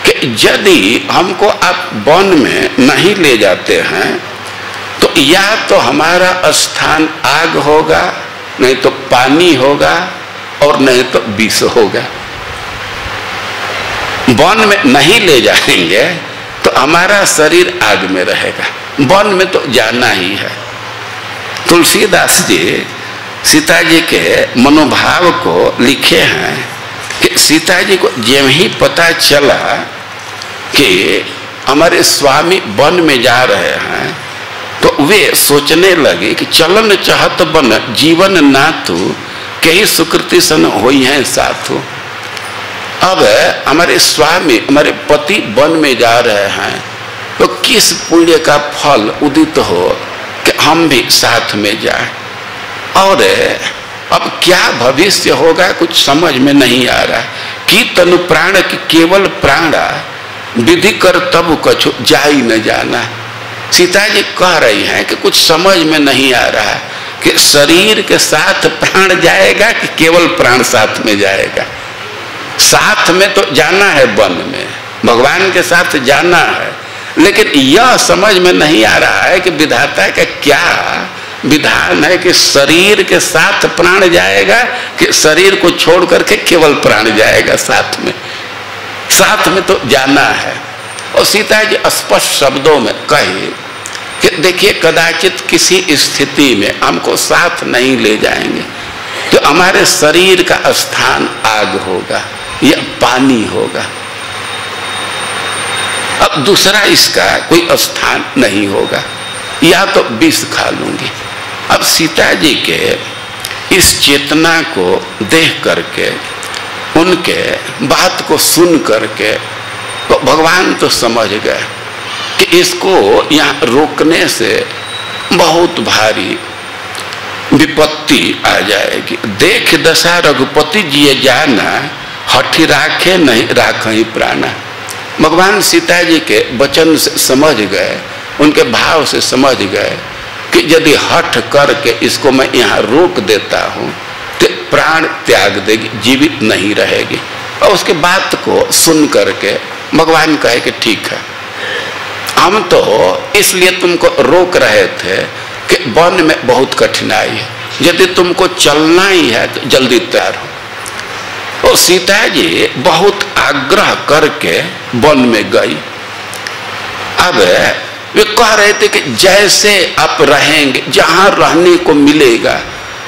कि यदि हमको आप वन में नहीं ले जाते हैं तो या तो हमारा स्थान आग होगा, नहीं तो पानी होगा, और नहीं तो विष होगा। वन में नहीं ले जाएंगे तो हमारा शरीर आग में रहेगा। वन में तो जाना ही है। तुलसीदास जी सीता जी के मनोभाव को लिखे हैं कि सीता जी को जब ही पता चला कि हमारे स्वामी वन में जा रहे हैं, तो वे सोचने लगे कि चलन चाहत बन जीवन नाथु कई सुकृति सन होई हैं साथु। अब हमारे स्वामी, हमारे पति वन में जा रहे हैं, तो किस पुण्य का फल उदित हो कि हम भी साथ में जाए। और अब क्या भविष्य होगा कुछ समझ में नहीं आ रहा। कि तनु प्राण की केवल प्राणा विधि कर तब कछु जाई न जाना। सीता जी कह रही हैं कि कुछ समझ में नहीं आ रहा कि शरीर के साथ प्राण जाएगा कि केवल प्राण साथ में जाएगा। साथ में तो जाना है, वन में भगवान के साथ जाना है, लेकिन यह समझ में नहीं आ रहा है कि विधाता का क्या विधान है कि शरीर के साथ प्राण जाएगा कि शरीर को छोड़ करके केवल प्राण जाएगा साथ में। साथ में तो जाना है। और सीता जी स्पष्ट शब्दों में कही कि देखिए, कदाचित किसी स्थिति में हमको साथ नहीं ले जाएंगे तो हमारे शरीर का स्थान आग होगा या पानी होगा। अब दूसरा इसका कोई स्थान नहीं होगा, या तो विष खा लूंगी। अब सीता जी के इस चेतना को देख करके, उनके बात को सुन करके, तो भगवान तो समझ गए कि इसको यहाँ रोकने से बहुत भारी विपत्ति आ जाएगी। देख दशा रघुपति जी जाना, हठी राखे नहीं राखहि प्राणा। भगवान सीता जी के वचन से समझ गए, उनके भाव से समझ गए कि यदि हठ करके इसको मैं यहाँ रोक देता हूँ तो प्राण त्याग देगी, जीवित नहीं रहेगी। और उसके बात को सुन करके भगवान कहे कि ठीक है, हम तो इसलिए तुमको रोक रहे थे कि वन में बहुत कठिनाई है, यदि तुमको चलना ही है तो जल्दी तैयार हो। तो सीता जी बहुत आग्रह करके वन में गई। अब वे कह रहे थे कि जैसे आप रहेंगे, जहां रहने को मिलेगा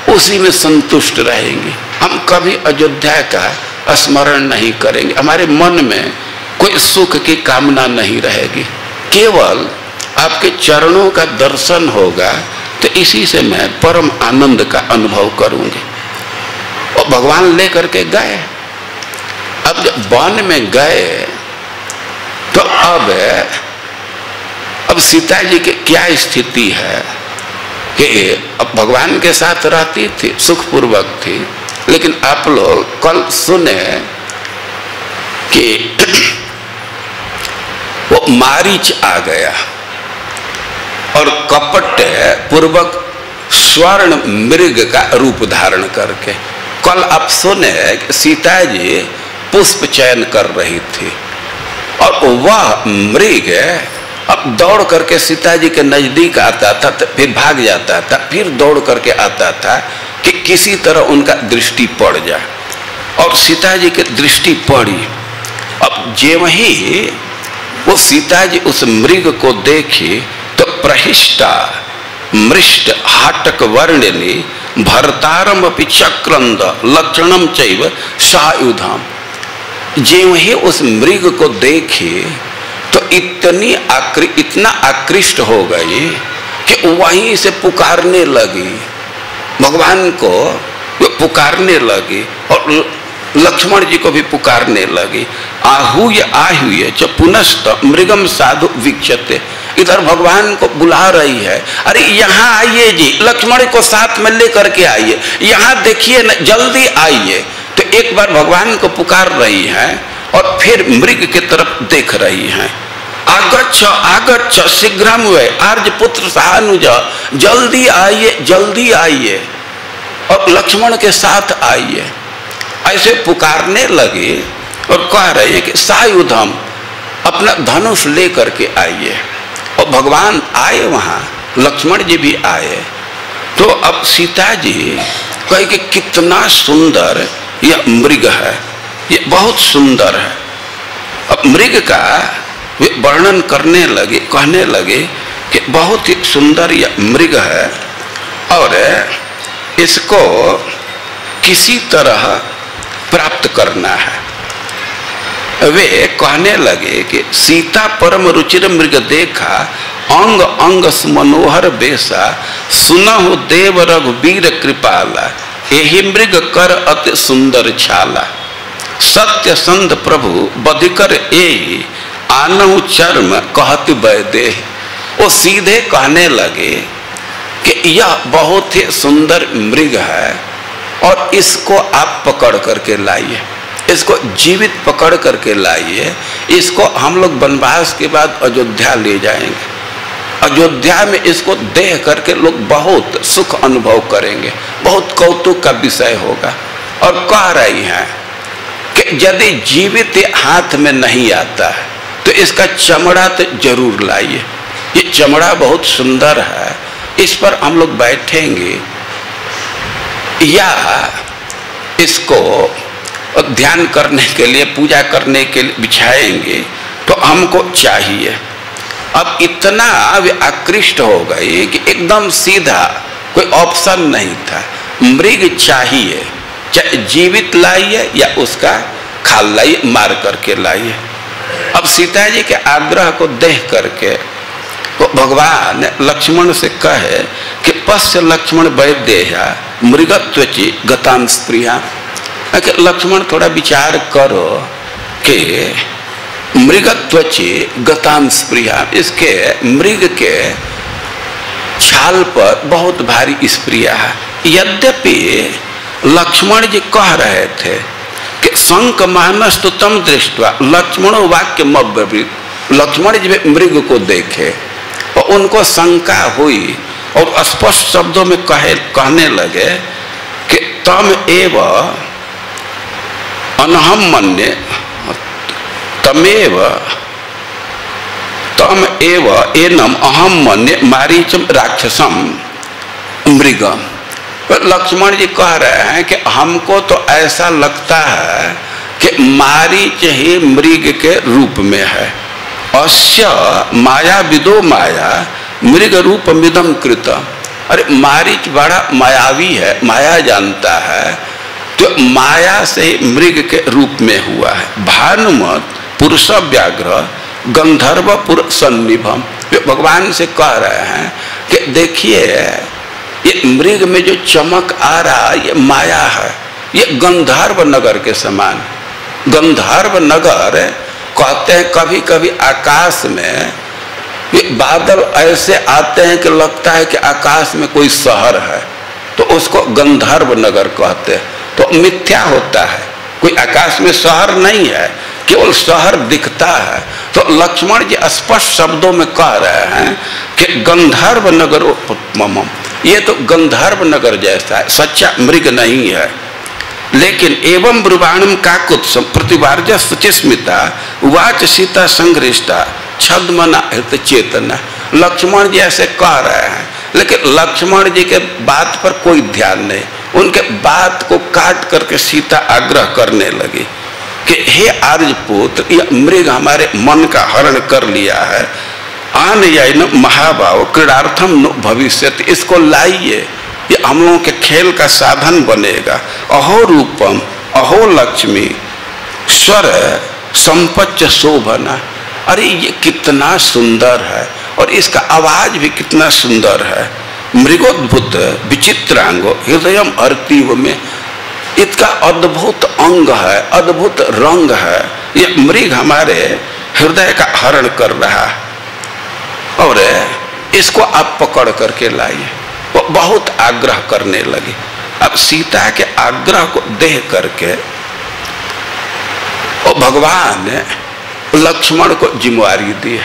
उसी में संतुष्ट रहेंगे, हम कभी अयोध्या का स्मरण नहीं करेंगे, हमारे मन में कोई सुख की कामना नहीं रहेगी, केवल आपके चरणों का दर्शन होगा तो इसी से मैं परम आनंद का अनुभव करूंगी। और भगवान लेकर के गए। अब जब वन में गए तो अब सीता जी की क्या स्थिति है कि अब भगवान के साथ रहती थी, सुखपूर्वक थी, लेकिन आप लोग कल सुने कि वो मारीच आ गया और कपट पूर्वक स्वर्ण मृग का रूप धारण करके। कल आप सुने कि सीता जी पुष्प चयन कर रही थी और वह मृग अब दौड़ करके सीता जी के नजदीक आता था, तो फिर भाग जाता था, फिर दौड़ करके आता था कि किसी तरह उनका दृष्टि पड़ जाए। और सीता जी की दृष्टि पड़ी। अब जे वही वो सीता जी उस मृग को देखी तो प्रहिष्टा मृष्ट हाटक वर्णिनी भरतारम अपि चक्रंद लक्षणम चैव सायुधाम। जे वही उस मृग को देखे तो इतना आकृष्ट हो गई कि वहीं से पुकारने लगी, भगवान को पुकारने लगी और लक्ष्मण जी को भी पुकारने लगी। आहूय आहूय च पुनस्त मृगम साधु वीक्षते। इधर भगवान को बुला रही है, अरे यहाँ आइए जी, लक्ष्मण को साथ में लेकर के आइए, यहाँ देखिए न, जल्दी आइए। तो एक बार भगवान को पुकार रही है और फिर मृग की तरफ देख रही है। आगच्छ आगच्छ शीघ्रम वे आर्यपुत्र सहानुज, जल्दी आइए जल्दी आइए और लक्ष्मण के साथ आइए। ऐसे पुकारने लगे और कह रहे कि सायुधम, अपना धनुष लेकर के आइए। और भगवान आए, वहाँ लक्ष्मण जी भी आए। तो अब सीता जी कहे कि कितना सुंदर यह मृग है, ये बहुत सुंदर है। अब मृग का वे वर्णन करने लगे, कहने लगे कि बहुत ही सुंदर यह मृग है और इसको किसी तरह प्राप्त करना है। वे कहने लगे कि सीता परम रुचिर मृग देखा, अंग अंग मनोहर बेसा, सुनहु देव रघुवीर कृपाला, एहि मृग कर अति सुंदर छाला। सत्य संत प्रभु बधिकर एहि, आनहु चर्म कहति वैदे। वो सीधे कहने लगे कि यह बहुत ही सुंदर मृग है और इसको आप पकड़ करके लाइए, इसको जीवित पकड़ करके लाइए, इसको हम लोग वनवास के बाद अयोध्या ले जाएंगे। अयोध्या में इसको देख करके लोग बहुत सुख अनुभव करेंगे, बहुत कौतुक का विषय होगा। और कह रही हैं कि यदि जीवित हाथ में नहीं आता है तो इसका चमड़ा तो जरूर लाइए, ये चमड़ा बहुत सुंदर है, इस पर हम लोग बैठेंगे या इसको ध्यान करने के लिए, पूजा करने के लिए बिछाएंगे तो हमको चाहिए। अब इतना वे आकृष्ट हो गए कि एकदम सीधा, कोई ऑप्शन नहीं था, मृग चाहिए, चाहे जीवित लाइए या उसका खाल लाइए, मार करके लाइए। अब सीता जी के आग्रह को देख करके तो भगवान लक्ष्मण से कहे कि पश्य लक्ष्मण वैदेहा मृगत्वचि गतांस्प्रिया। लक्ष्मण थोड़ा विचार करो कि मृगत्वचे गताम स्प्रिया, इसके मृग के छाल पर बहुत भारी स्प्रिया है। यद्यपि लक्ष्मण जी कह रहे थे कि शंक मानस तो तम दृष्टवा, लक्ष्मणो वाक्य मब्रवीत, लक्ष्मण जी मृग को देखे और उनको शंका हुई और स्पष्ट शब्दों में कहने लगे कि तम एव अनहम मन्ये, तमेव तम एव एनम अहम मन्ये मारीचम राक्षसम मृगम। लक्ष्मण जी कह रहे हैं कि हमको तो ऐसा लगता है कि मारीच ही मृग के रूप में है। अस्य माया विदो माया मृग रूप मिदम कृत। अरे मारीच बड़ा मायावी है, माया जानता है, तो माया से मृग के रूप में हुआ है। भानुमत पुरुष व्याघ्र गंधर्वपुर सन्निभम, भगवान से कह रहे हैं कि देखिए ये मृग में जो चमक आ रहा ये माया है, ये गंधर्व नगर के समान। गंधर्व नगर कहते हैं कभी कभी आकाश में ये बादल ऐसे आते हैं कि लगता है कि आकाश में कोई शहर है, तो उसको गंधर्व नगर कहते हैं। तो मिथ्या होता है, कोई आकाश में शहर नहीं है, केवल शहर दिखता है। तो लक्ष्मण जी स्पष्ट शब्दों में कह रहे हैं कि गंधर्व नगर उपमम, ये तो गंधर्व नगर जैसा है, सच्चा मृग नहीं है। लेकिन एवं ब्रुवाणम काकुत्सम प्रतिवार्य सुचिस्मिता वाच सीता संघृष्टा छद्मना हृत चेतना। लक्ष्मण जी ऐसे कह रहे हैं, लेकिन लक्ष्मण जी के बात पर कोई ध्यान नहीं। उनके बात को काट करके सीता आग्रह करने लगी कि हे आर्यपुत्र, यह मृग हमारे मन का हरण कर लिया है। आन यन महाभाव क्रीडार्थम नु भविष्यति, इसको लाइए, ये हम लोगों के खेल का साधन बनेगा। अहो रूपम अहो लक्ष्मी स्वर संपच्च शोभना। अरे ये कितना सुंदर है और इसका आवाज भी कितना सुंदर है। मृगोद्भुत विचित्रांगो हृदयम अर्तीव में, इसका अद्भुत अंग है, अद्भुत रंग है। ये मृग हमारे हृदय का हरण कर रहा है और इसको आप पकड़ करके लाइए। वो बहुत आग्रह करने लगे। अब सीता के आग्रह को देख करके वो भगवान लक्ष्मण को जिम्मेवारी दी।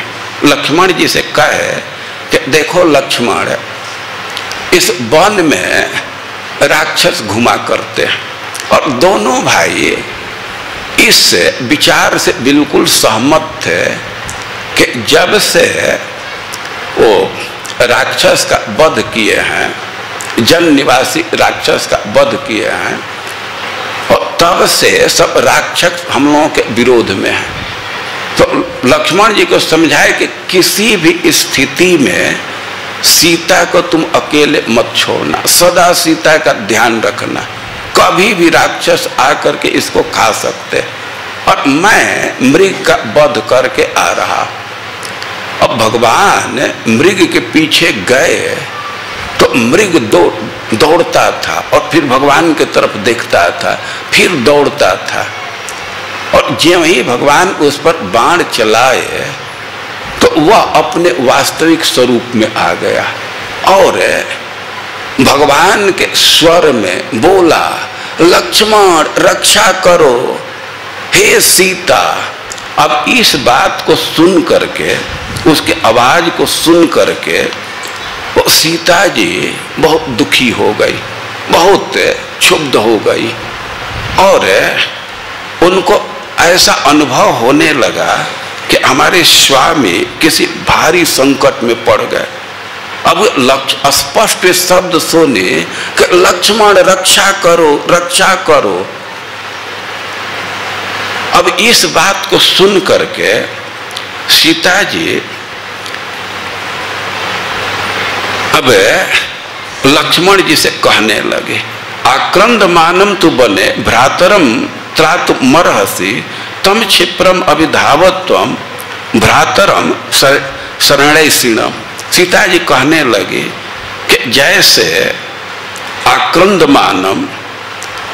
लक्ष्मण जी से कहे कि देखो लक्ष्मण, इस वन में राक्षस घुमा करते हैं और दोनों भाई इस विचार से बिल्कुल सहमत थे कि जब से वो राक्षस का वध किए हैं, जन निवासी राक्षस का वध किए हैं, और तब से सब राक्षस हम लोगों के विरोध में हैं। तो लक्ष्मण जी को समझाए कि किसी भी स्थिति में सीता को तुम अकेले मत छोड़ना, सदा सीता का ध्यान रखना। कभी भी राक्षस आकर के इसको खा सकते और मैं मृग का वध करके आ रहा। अब भगवान मृग के पीछे गए तो मृग दौड़ता था और फिर भगवान की तरफ देखता था, फिर दौड़ता था, और ज्यों ही भगवान उस पर बाण चलाए तो वह अपने वास्तविक स्वरूप में आ गया और भगवान के स्वर में बोला, लक्ष्मण रक्षा करो, हे सीता। अब इस बात को सुन करके, उसके आवाज को सुन करके वो सीता जी बहुत दुखी हो गई, बहुत क्षुब्ध हो गई और उनको ऐसा अनुभव होने लगा कि हमारे स्वामी किसी भारी संकट में पड़ गए। अब स्पष्ट शब्द सुने कि लक्ष्मण रक्षा करो, रक्षा करो। अब इस बात को सुन करके सीता जी अब लक्ष्मण जी से कहने लगे, आक्रंद मानम तु बने भ्रातरम त्रातु मरहसी तम क्षिप्रम अभिधावत्वम भ्रातरम शरणैषिणम। सीता जी कहने लगी कि जैसे आक्रंद मानम,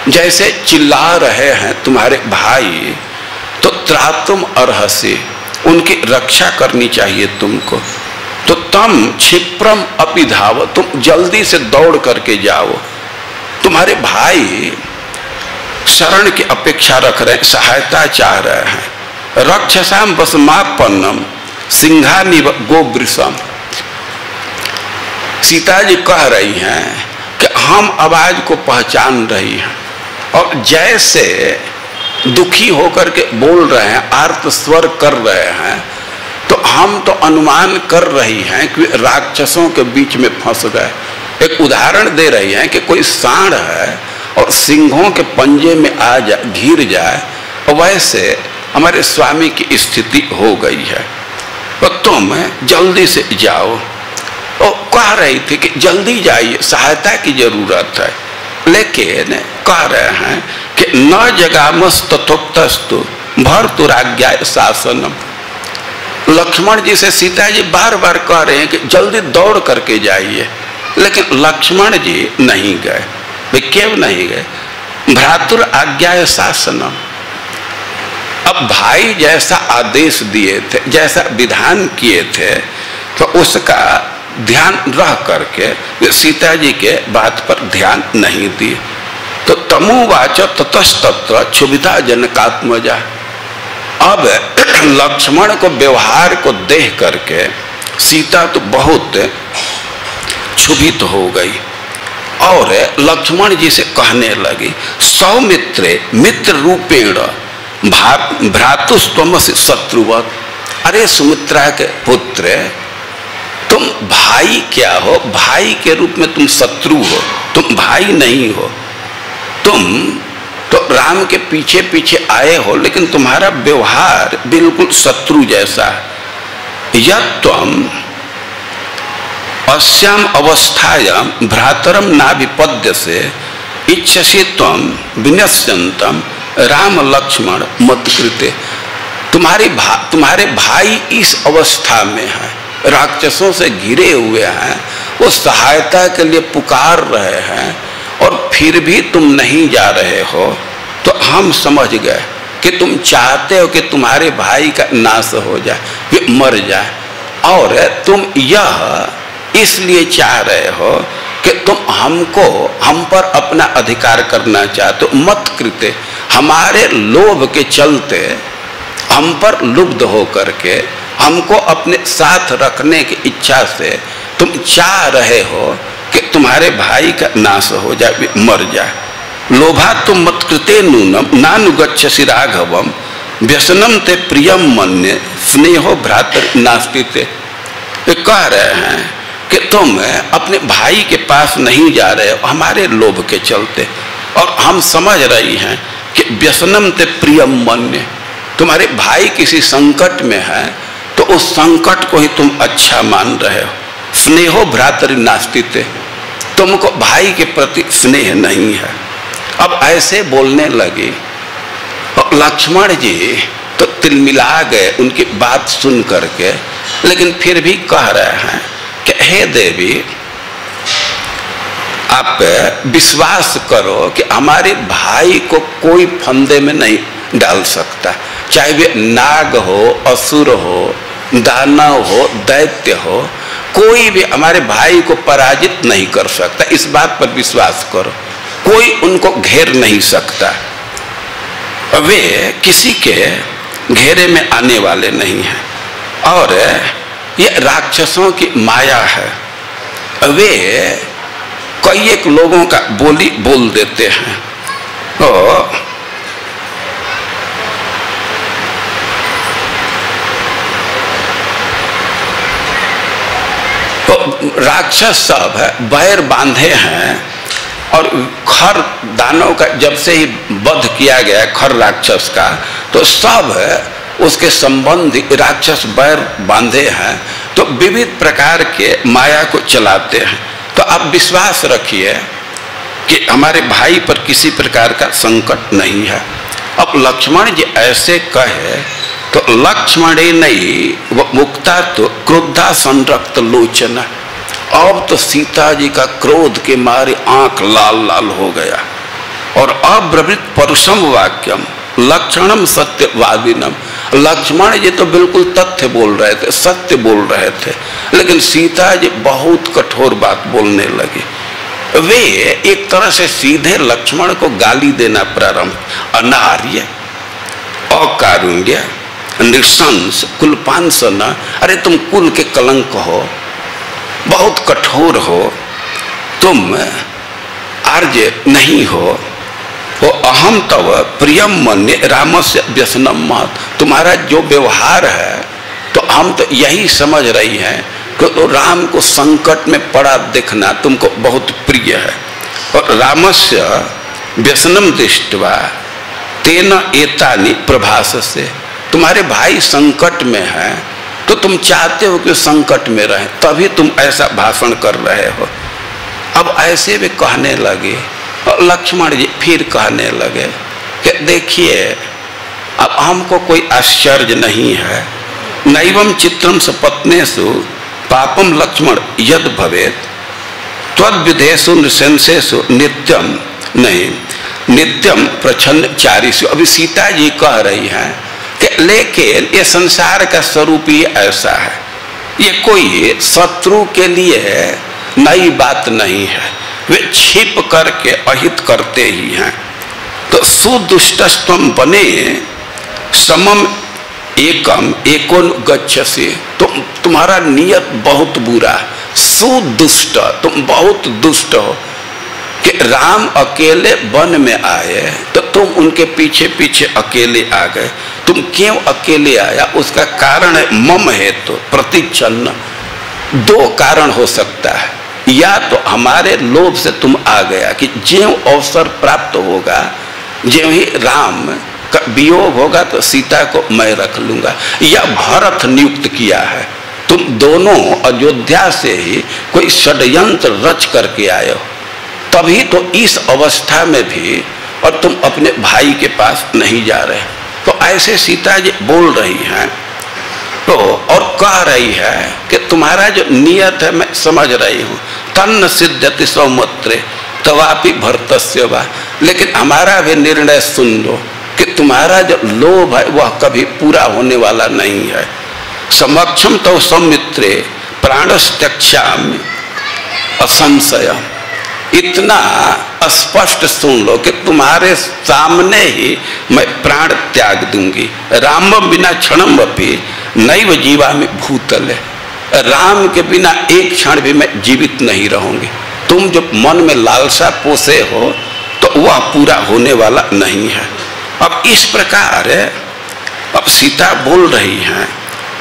जैसे चिल्ला रहे हैं तुम्हारे भाई, तो त्रातुम अर्हसि, उनकी रक्षा करनी चाहिए तुमको। तो तम क्षिप्रम अपि धाव, तुम जल्दी से दौड़ करके जाओ। तुम्हारे भाई शरण की अपेक्षा रख रहे हैं, सहायता चाह रहे हैं। रक्षसाम वसमापन्नम सिंहानिव गोवृषम, सीता जी कह रही हैं कि हम आवाज को पहचान रही हैं और जैसे दुखी होकर के बोल रहे हैं, आर्त स्वर कर रहे हैं, तो हम तो अनुमान कर रही हैं कि राक्षसों के बीच में फंस गए। एक उदाहरण दे रही हैं कि कोई सांड है और सिंहों के पंजे में आ जाए, घिर जाए, और वैसे हमारे स्वामी की स्थिति हो गई है, तो तुम जल्दी से जाओ। और कह रही थी कि जल्दी जाइए, सहायता की जरूरत है, लेकिन कह रहे हैं कि न जगामस तथोक्तस्तु भर्तुराज्ञा शासनम। लक्ष्मण जी से सीता जी बार बार कह रहे हैं कि जल्दी दौड़ करके जाइए, लेकिन लक्ष्मण जी नहीं गए। वे क्यों नहीं गए? भ्रातुर आज्ञा शासनम, अब भाई जैसा आदेश दिए थे, जैसा विधान किए थे, तो उसका ध्यान रह करके सीता जी के बात पर ध्यान नहीं दिए। तो तमुवाच ततस्तत्र क्षुभिता जनकात्मजा, अब लक्ष्मण को व्यवहार को देख करके सीता तो बहुत क्षुभित हो गई और लक्ष्मण जी से कहने लगी, सौमित्रे मित्र रूपेण भ्रातुस्तमसि शत्रुवत्, अरे सुमित्रा के पुत्र, तुम भाई क्या हो? भाई के रूप में तुम शत्रु हो, तुम भाई नहीं हो। तुम तो राम के पीछे पीछे आए हो, लेकिन तुम्हारा व्यवहार बिल्कुल शत्रु जैसा है। यत् त्वम् अस्याम अवस्थायाम भ्रातरम ना विपद्यसे इच्छसि त्वं विनश्यन्तम राम लक्ष्मण मत्कृते, तुम्हारे भाई इस अवस्था में है, राक्षसों से घिरे हुए हैं, वो सहायता के लिए पुकार रहे हैं और फिर भी तुम नहीं जा रहे हो, तो हम समझ गए कि तुम चाहते हो कि तुम्हारे भाई का नाश हो जाए, वे मर जाए, और तुम यह इसलिए चाह रहे हो कि तुम हम पर अपना अधिकार करना चाहते हो। मत कृते, हमारे लोभ के चलते हम पर लुब्ध हो करके हमको अपने साथ रखने की इच्छा से तुम चाह रहे हो कि तुम्हारे भाई का नाश हो जाए, मर जाए। लोभा तुम मत कृते नूनम नानुगच्छसि राघवम व्यसनम ते प्रियम मन्ये स्नेहो भ्रातर नास्तिते। वे कह रहे हैं कि तुम अपने भाई के पास नहीं जा रहे हो हमारे लोभ के चलते, और हम समझ रही हैं कि व्यसनम ते प्रियम मन्ये, तुम्हारे भाई किसी संकट में है तो उस संकट को ही तुम अच्छा मान रहे हो। स्नेहो भ्रातरि नास्तिते, तुमको भाई के प्रति स्नेह नहीं है। अब ऐसे बोलने लगी और लक्ष्मण जी तो तिलमिला गए उनकी बात सुन करके, लेकिन फिर भी कह रहे हैं कि हे देवी, आप विश्वास करो कि हमारे भाई को कोई फंदे में नहीं डाल सकता, चाहे वे नाग हो, असुर हो, दानव हो, दैत्य हो, कोई भी हमारे भाई को पराजित नहीं कर सकता। इस बात पर विश्वास करो, कोई उनको घेर नहीं सकता, वे किसी के घेरे में आने वाले नहीं हैं। और ये राक्षसों की माया है, वे कई एक लोगों का बोली बोल देते हैं। तो राक्षस सब बैर बांधे हैं, और खर दानव का जब से ही वध किया गया खर राक्षस का, तो सब उसके संबंधी राक्षस बैर बांधे हैं, तो विविध प्रकार के माया को चलाते हैं। तो आप विश्वास रखिए कि हमारे भाई पर किसी प्रकार का संकट नहीं है। अब लक्ष्मण जी ऐसे कहे तो लक्ष्मण नहीं वो मुक्ता तो क्रोधा संरक्त लोचना, अब तो सीता जी का क्रोध के मारे आंख लाल लाल हो गया। और अब्रवीत परुषम वाक्यम, लक्षणम सत्यवादिनम। लक्ष्मण जी तो बिल्कुल तथ्य बोल रहे थे, सत्य बोल रहे थे, लेकिन सीता जी बहुत कठोर बात बोलने लगी। वे एक तरह से सीधे लक्ष्मण को गाली देना प्रारंभ, अनार्य, अकारुण्य, नृशंस, कुलपांसन, अरे तुम कुल के कलंक हो, बहुत कठोर हो, तुम आर्य नहीं हो, वो अहम तव प्रियम मन्ये रामस्य व्यसनम महत्। तुम्हारा जो व्यवहार है तो हम तो यही समझ रही हैं कि तो राम को संकट में पड़ा देखना तुमको बहुत प्रिय है। और रामस्य व्यसनम दृष्ट्वा तेन एतानि प्रभाससे, तुम्हारे भाई संकट में है तो तुम चाहते हो कि संकट में रहे, तभी तुम ऐसा भाषण कर रहे हो। अब ऐसे वे कहने लगे और लक्ष्मण जी फिर कहने लगे कि देखिए अब हमको कोई आश्चर्य नहीं है, नैवम चित्रम सपत्नेषु पापम लक्ष्मण यद भवेत त्वद्विधेषु नृशंसेषु नित्यम नहीं नित्यम प्रच्छन्नचारीषु। अभी सीता जी कह रही हैं कि लेकिन ये संसार का स्वरूप ही ऐसा है, ये कोई शत्रु के लिए नई बात नहीं है, वे छिप करके अहित करते ही हैं। तो सुदुष्टस्त्वम बने समम एकम एकोन गच्छसि, तुम्हारा नियत बहुत बुरा, सुदुष्ट, तुम बहुत दुष्ट हो कि राम अकेले वन में आए तो तुम उनके पीछे पीछे अकेले आ गए। तुम क्यों अकेले आया, उसका कारण है मम हेतु प्रतिच्छन्न। दो कारण हो सकता है, या तो हमारे लोभ से तुम आ गया कि ज्यों अवसर प्राप्त होगा, ज्यों ही राम का वियोग होगा तो सीता को मैं रख लूंगा, या भरत नियुक्त किया है। तुम दोनों अयोध्या से ही कोई षड्यंत्र रच करके आए हो, तभी तो इस अवस्था में भी और तुम अपने भाई के पास नहीं जा रहे। तो ऐसे सीता जी बोल रही हैं तो और कह रही है कि तुम्हारा जो नियत है मैं समझ रही हूँ, तन्न सिद्ध्यति सौमित्रे तवापि भरतस्य वा, लेकिन हमारा भी निर्णय सुन लो कि तुम्हारा जो लोभ है वह कभी पूरा होने वाला नहीं है। समक्षम तो सौमित्रे प्राणस्त्यक्षामि असंशय, इतना स्पष्ट सुन लो कि तुम्हारे सामने ही मैं प्राण त्याग दूंगी। राम बिना क्षणम अपि नैव जीवामि भूतले, राम के बिना एक क्षण भी मैं जीवित नहीं रहूंगी। तुम जो मन में लालसा पोसे हो तो वह पूरा होने वाला नहीं है। अब इस प्रकार अब सीता बोल रही हैं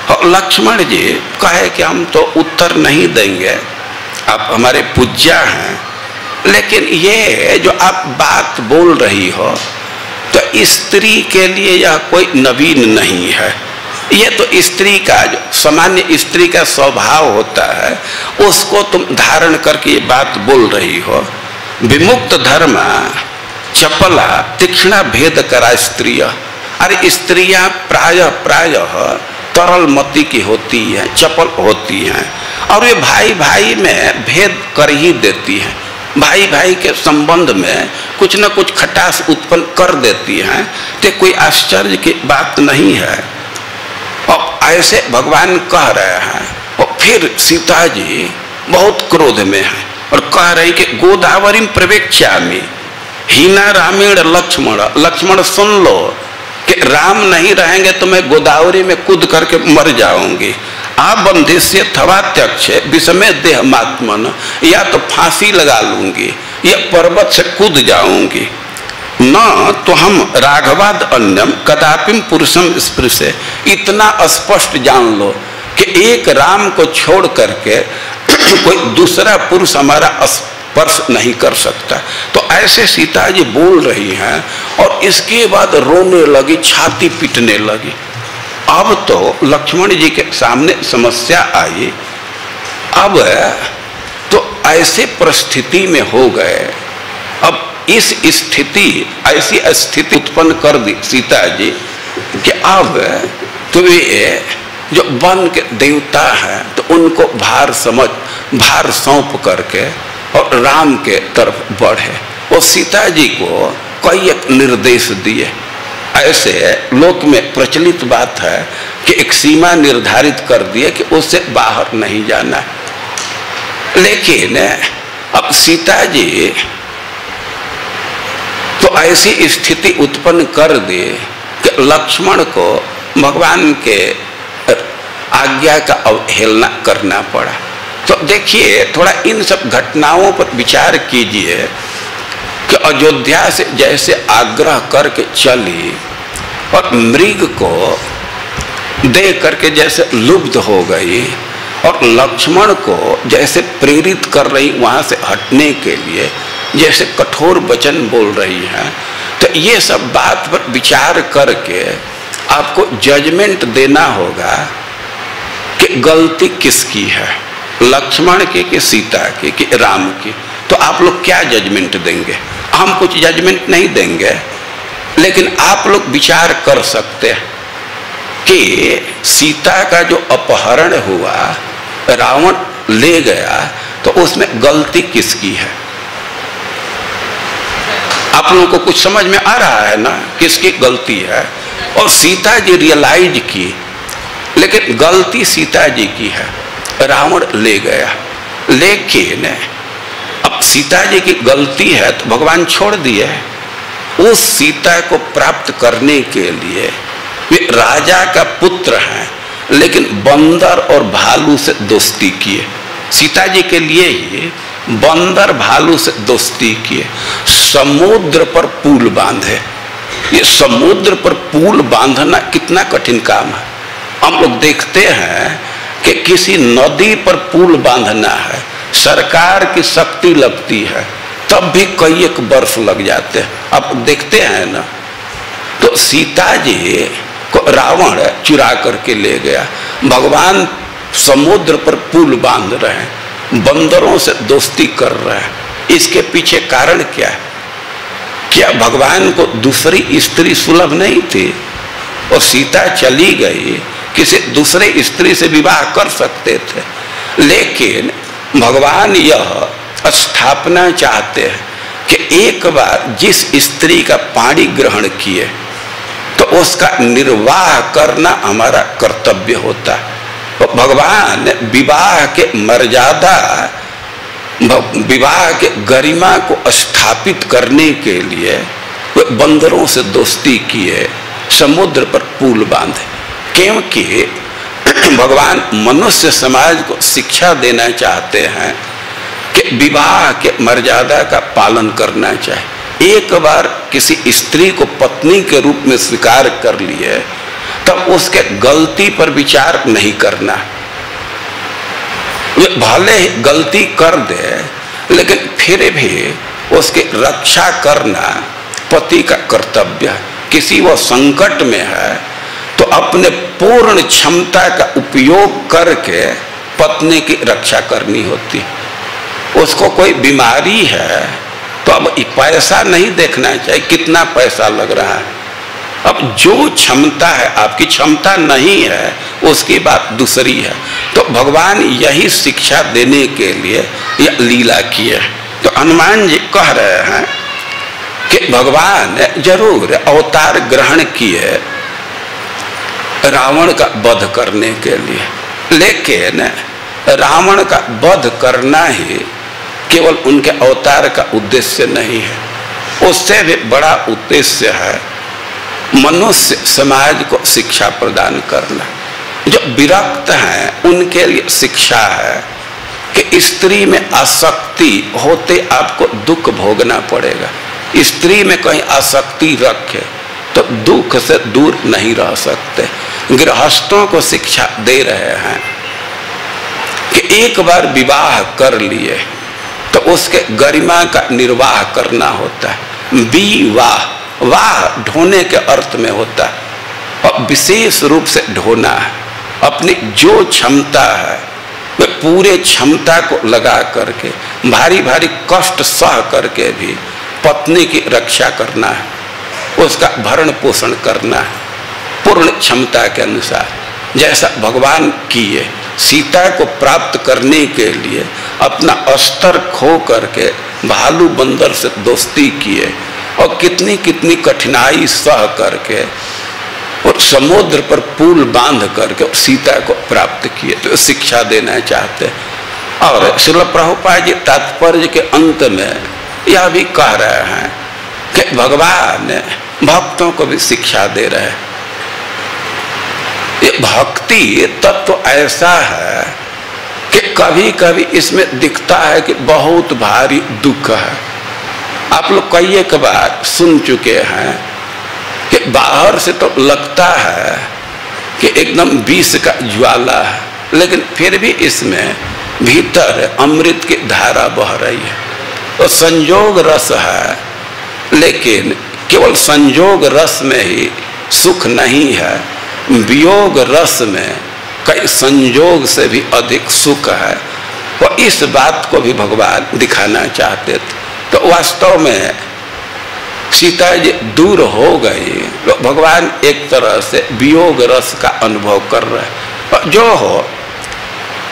और लक्ष्मण जी कहे कि हम तो उत्तर नहीं देंगे, आप हमारे पूज्या हैं, लेकिन ये जो आप बात बोल रही हो तो स्त्री के लिए यह कोई नवीन नहीं है। ये तो स्त्री का जो सामान्य स्त्री का स्वभाव होता है उसको तुम धारण करके ये बात बोल रही हो। विमुक्त धर्म चपला तीक्ष्णा भेद करा स्त्रिय, अरे स्त्रियां प्रायः तरल मति की होती हैं, चपल होती हैं, और वे भाई भाई में भेद कर ही देती हैं, भाई भाई के संबंध में कुछ न कुछ खटास उत्पन्न कर देती हैं। तो कोई आश्चर्य की बात नहीं है। और ऐसे भगवान कह रहे हैं और फिर सीता जी बहुत क्रोध में है और कह रही कि गोदावरी प्रवेक्ष्यामि हीना रामेण लक्ष्मण, लक्ष्मण सुन लो कि राम नहीं रहेंगे तो मैं गोदावरी में कूद करके मर जाऊंगी। आप बंधे से थवा त्यक्ष विषमे देह मात्मन, या तो फांसी लगा लूंगी या पर्वत से कूद जाऊंगी। न तो हम राघवाद अन्यम कदापि पुरुषम स्पृशे, इतना स्पष्ट जान लो कि एक राम को छोड़ करके कोई दूसरा पुरुष हमारा स्पर्श नहीं कर सकता। तो ऐसे सीता जी बोल रही हैं और इसके बाद रोने लगी, छाती पीटने लगी। अब तो लक्ष्मण जी के सामने समस्या आई। अब तो ऐसे परिस्थिति में हो गए, अब इस स्थिति ऐसी स्थिति उत्पन्न कर दी सीता जी कि अब तो वे जो वन के देवता हैं तो उनको भार सौंप करके और राम के तरफ बढ़े। वो सीता जी को कई एक निर्देश दिए ऐसे लोक में प्रचलित बात है कि एक सीमा निर्धारित कर दिए कि उससे बाहर नहीं जाना है। लेकिन अब सीता जी तो ऐसी स्थिति उत्पन्न कर दी कि लक्ष्मण को भगवान के आज्ञा का अवहेलना करना पड़ा। तो देखिए, थोड़ा इन सब घटनाओं पर विचार कीजिए कि अयोध्या से जैसे आग्रह करके चली और मृग को दे करके जैसे लुब्ध हो गई और लक्ष्मण को जैसे प्रेरित कर रही वहां से हटने के लिए, जैसे कठोर वचन बोल रही हैं, तो ये सब बात पर विचार करके आपको जजमेंट देना होगा कि गलती किसकी है, लक्ष्मण की कि सीता की कि राम की। तो आप लोग क्या जजमेंट देंगे? हम कुछ जजमेंट नहीं देंगे, लेकिन आप लोग विचार कर सकते हैं कि सीता का जो अपहरण हुआ, रावण ले गया, तो उसमें गलती किसकी है? आप लोगों को कुछ समझ में आ रहा है ना किसकी गलती है? और सीता जी रियलाइज की, लेकिन गलती सीता जी की है, रावण ले गया। लेकिन अब सीता जी की गलती है तो भगवान छोड़ दिए। उस सीता को प्राप्त करने के लिए वे राजा का पुत्र हैं, लेकिन बंदर और भालू से दोस्ती किए। सीता जी के लिए ही बंदर भालू से दोस्ती किए, समुद्र पर पुल बांधे। ये समुद्र पर पुल बांधना कितना कठिन काम है। हम लोग देखते हैं कि किसी नदी पर पुल बांधना है, सरकार की शक्ति लगती है, तब भी कई एक वर्ष लग जाते हैं। आप देखते हैं ना। तो सीता जी को रावण चुरा करके ले गया। भगवान समुद्र पर पुल बांध रहे हैं, बंदरों से दोस्ती कर रहे हैं। इसके पीछे कारण क्या है? क्या भगवान को दूसरी स्त्री सुलभ नहीं थी और सीता चली गई? किसी दूसरे स्त्री से विवाह कर सकते थे, लेकिन भगवान यह स्थापना चाहते हैं कि एक बार जिस स्त्री का पाणी ग्रहण किए तो उसका निर्वाह करना हमारा कर्तव्य होता है। तो भगवान विवाह के मर्यादा, विवाह के गरिमा को स्थापित करने के लिए वे बंदरों से दोस्ती किए, समुद्र पर पुल बांधे, क्योंकि भगवान मनुष्य समाज को शिक्षा देना चाहते हैं कि विवाह के मर्यादा का पालन करना चाहिए। एक बार किसी स्त्री को पत्नी के रूप में स्वीकार कर लिए तब उसके गलती पर विचार नहीं करना। वे भले ही गलती कर दे, लेकिन फिर भी उसकी रक्षा करना पति का कर्तव्य है। किसी वो संकट में है तो अपने पूर्ण क्षमता का उपयोग करके पत्नी की रक्षा करनी होती। उसको कोई बीमारी है तो अब पैसा नहीं देखना चाहिए कितना पैसा लग रहा है। अब जो क्षमता है, आपकी क्षमता नहीं है, उसकी बात दूसरी है। तो भगवान यही शिक्षा देने के लिए यह लीला की है। तो हनुमान जी कह रहे हैं कि भगवान जरूर अवतार ग्रहण किए रावण का वध करने के लिए, लेकिन रावण का वध करना ही केवल उनके अवतार का उद्देश्य नहीं है। उससे भी बड़ा उद्देश्य है मनुष्य समाज को शिक्षा प्रदान करना। जो विरक्त हैं उनके लिए शिक्षा है कि स्त्री में आसक्ति होते आपको दुख भोगना पड़ेगा। स्त्री में कहीं आसक्ति रखे तो दुख से दूर नहीं रह सकते। गृहस्थों को शिक्षा दे रहे हैं कि एक बार विवाह कर लिए तो उसके गरिमा का निर्वाह करना होता है। विवाह, वाह ढोने के अर्थ में होता है और विशेष रूप से ढोना है। अपनी जो क्षमता है वे पूरे क्षमता को लगा करके भारी भारी कष्ट सह करके भी पत्नी की रक्षा करना है, उसका भरण पोषण करना है पूर्ण क्षमता के अनुसार। जैसा भगवान किए, सीता को प्राप्त करने के लिए अपना अस्त्र खो करके भालू बंदर से दोस्ती किए, और कितनी कितनी कठिनाई सह करके और समुद्र पर पुल बांध करके सीता को प्राप्त किए, तो शिक्षा देना चाहते। और श्रील प्रभुपाद जी तात्पर्य के अंत में यह भी कह रहे हैं कि भगवान भक्तों को भी शिक्षा दे रहे हैं। ये भक्ति तत्व ऐसा है कि कभी कभी इसमें दिखता है कि बहुत भारी दुख है। आप लोग कई एक बार सुन चुके हैं कि बाहर से तो लगता है कि एकदम विष का ज्वाला है, लेकिन फिर भी इसमें भीतर अमृत की धारा बह रही है। तो संयोग रस है, लेकिन केवल संयोग रस में ही सुख नहीं है, वियोग रस में कई संयोग से भी अधिक सुख है। और इस बात को भी भगवान दिखाना चाहते थे। तो वास्तव में सीता जी दूर हो गई, तो भगवान एक तरह से वियोग रस का अनुभव कर रहे हैं। जो हो,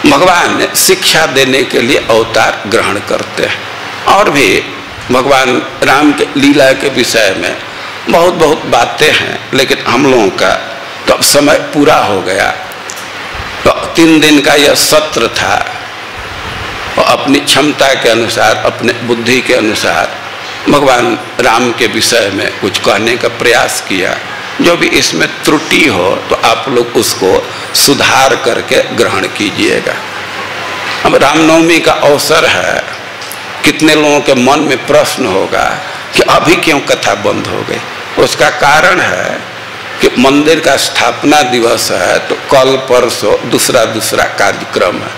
भगवान शिक्षा देने के लिए अवतार ग्रहण करते हैं। और भी भगवान राम के लीला के विषय में बहुत बहुत बातें हैं, लेकिन हम लोगों का तो समय पूरा हो गया। तो 3 दिन का यह सत्र था, और अपनी क्षमता के अनुसार, अपने बुद्धि के अनुसार भगवान राम के विषय में कुछ कहने का प्रयास किया। जो भी इसमें त्रुटि हो तो आप लोग उसको सुधार करके ग्रहण कीजिएगा। अब रामनवमी का अवसर है, कितने लोगों के मन में प्रश्न होगा कि अभी क्यों कथा बंद हो गई। उसका कारण है कि मंदिर का स्थापना दिवस है, तो कल परसों दूसरा कार्यक्रम है,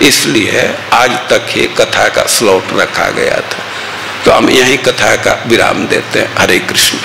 इसलिए आज तक ही कथा का स्लॉट रखा गया था। तो हम यही कथा का विराम देते हैं। हरे कृष्ण।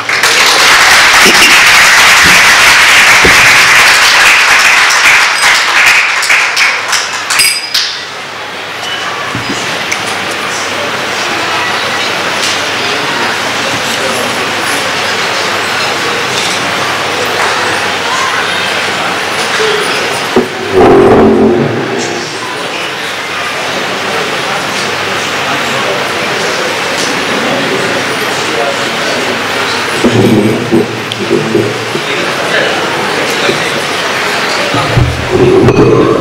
Thank you.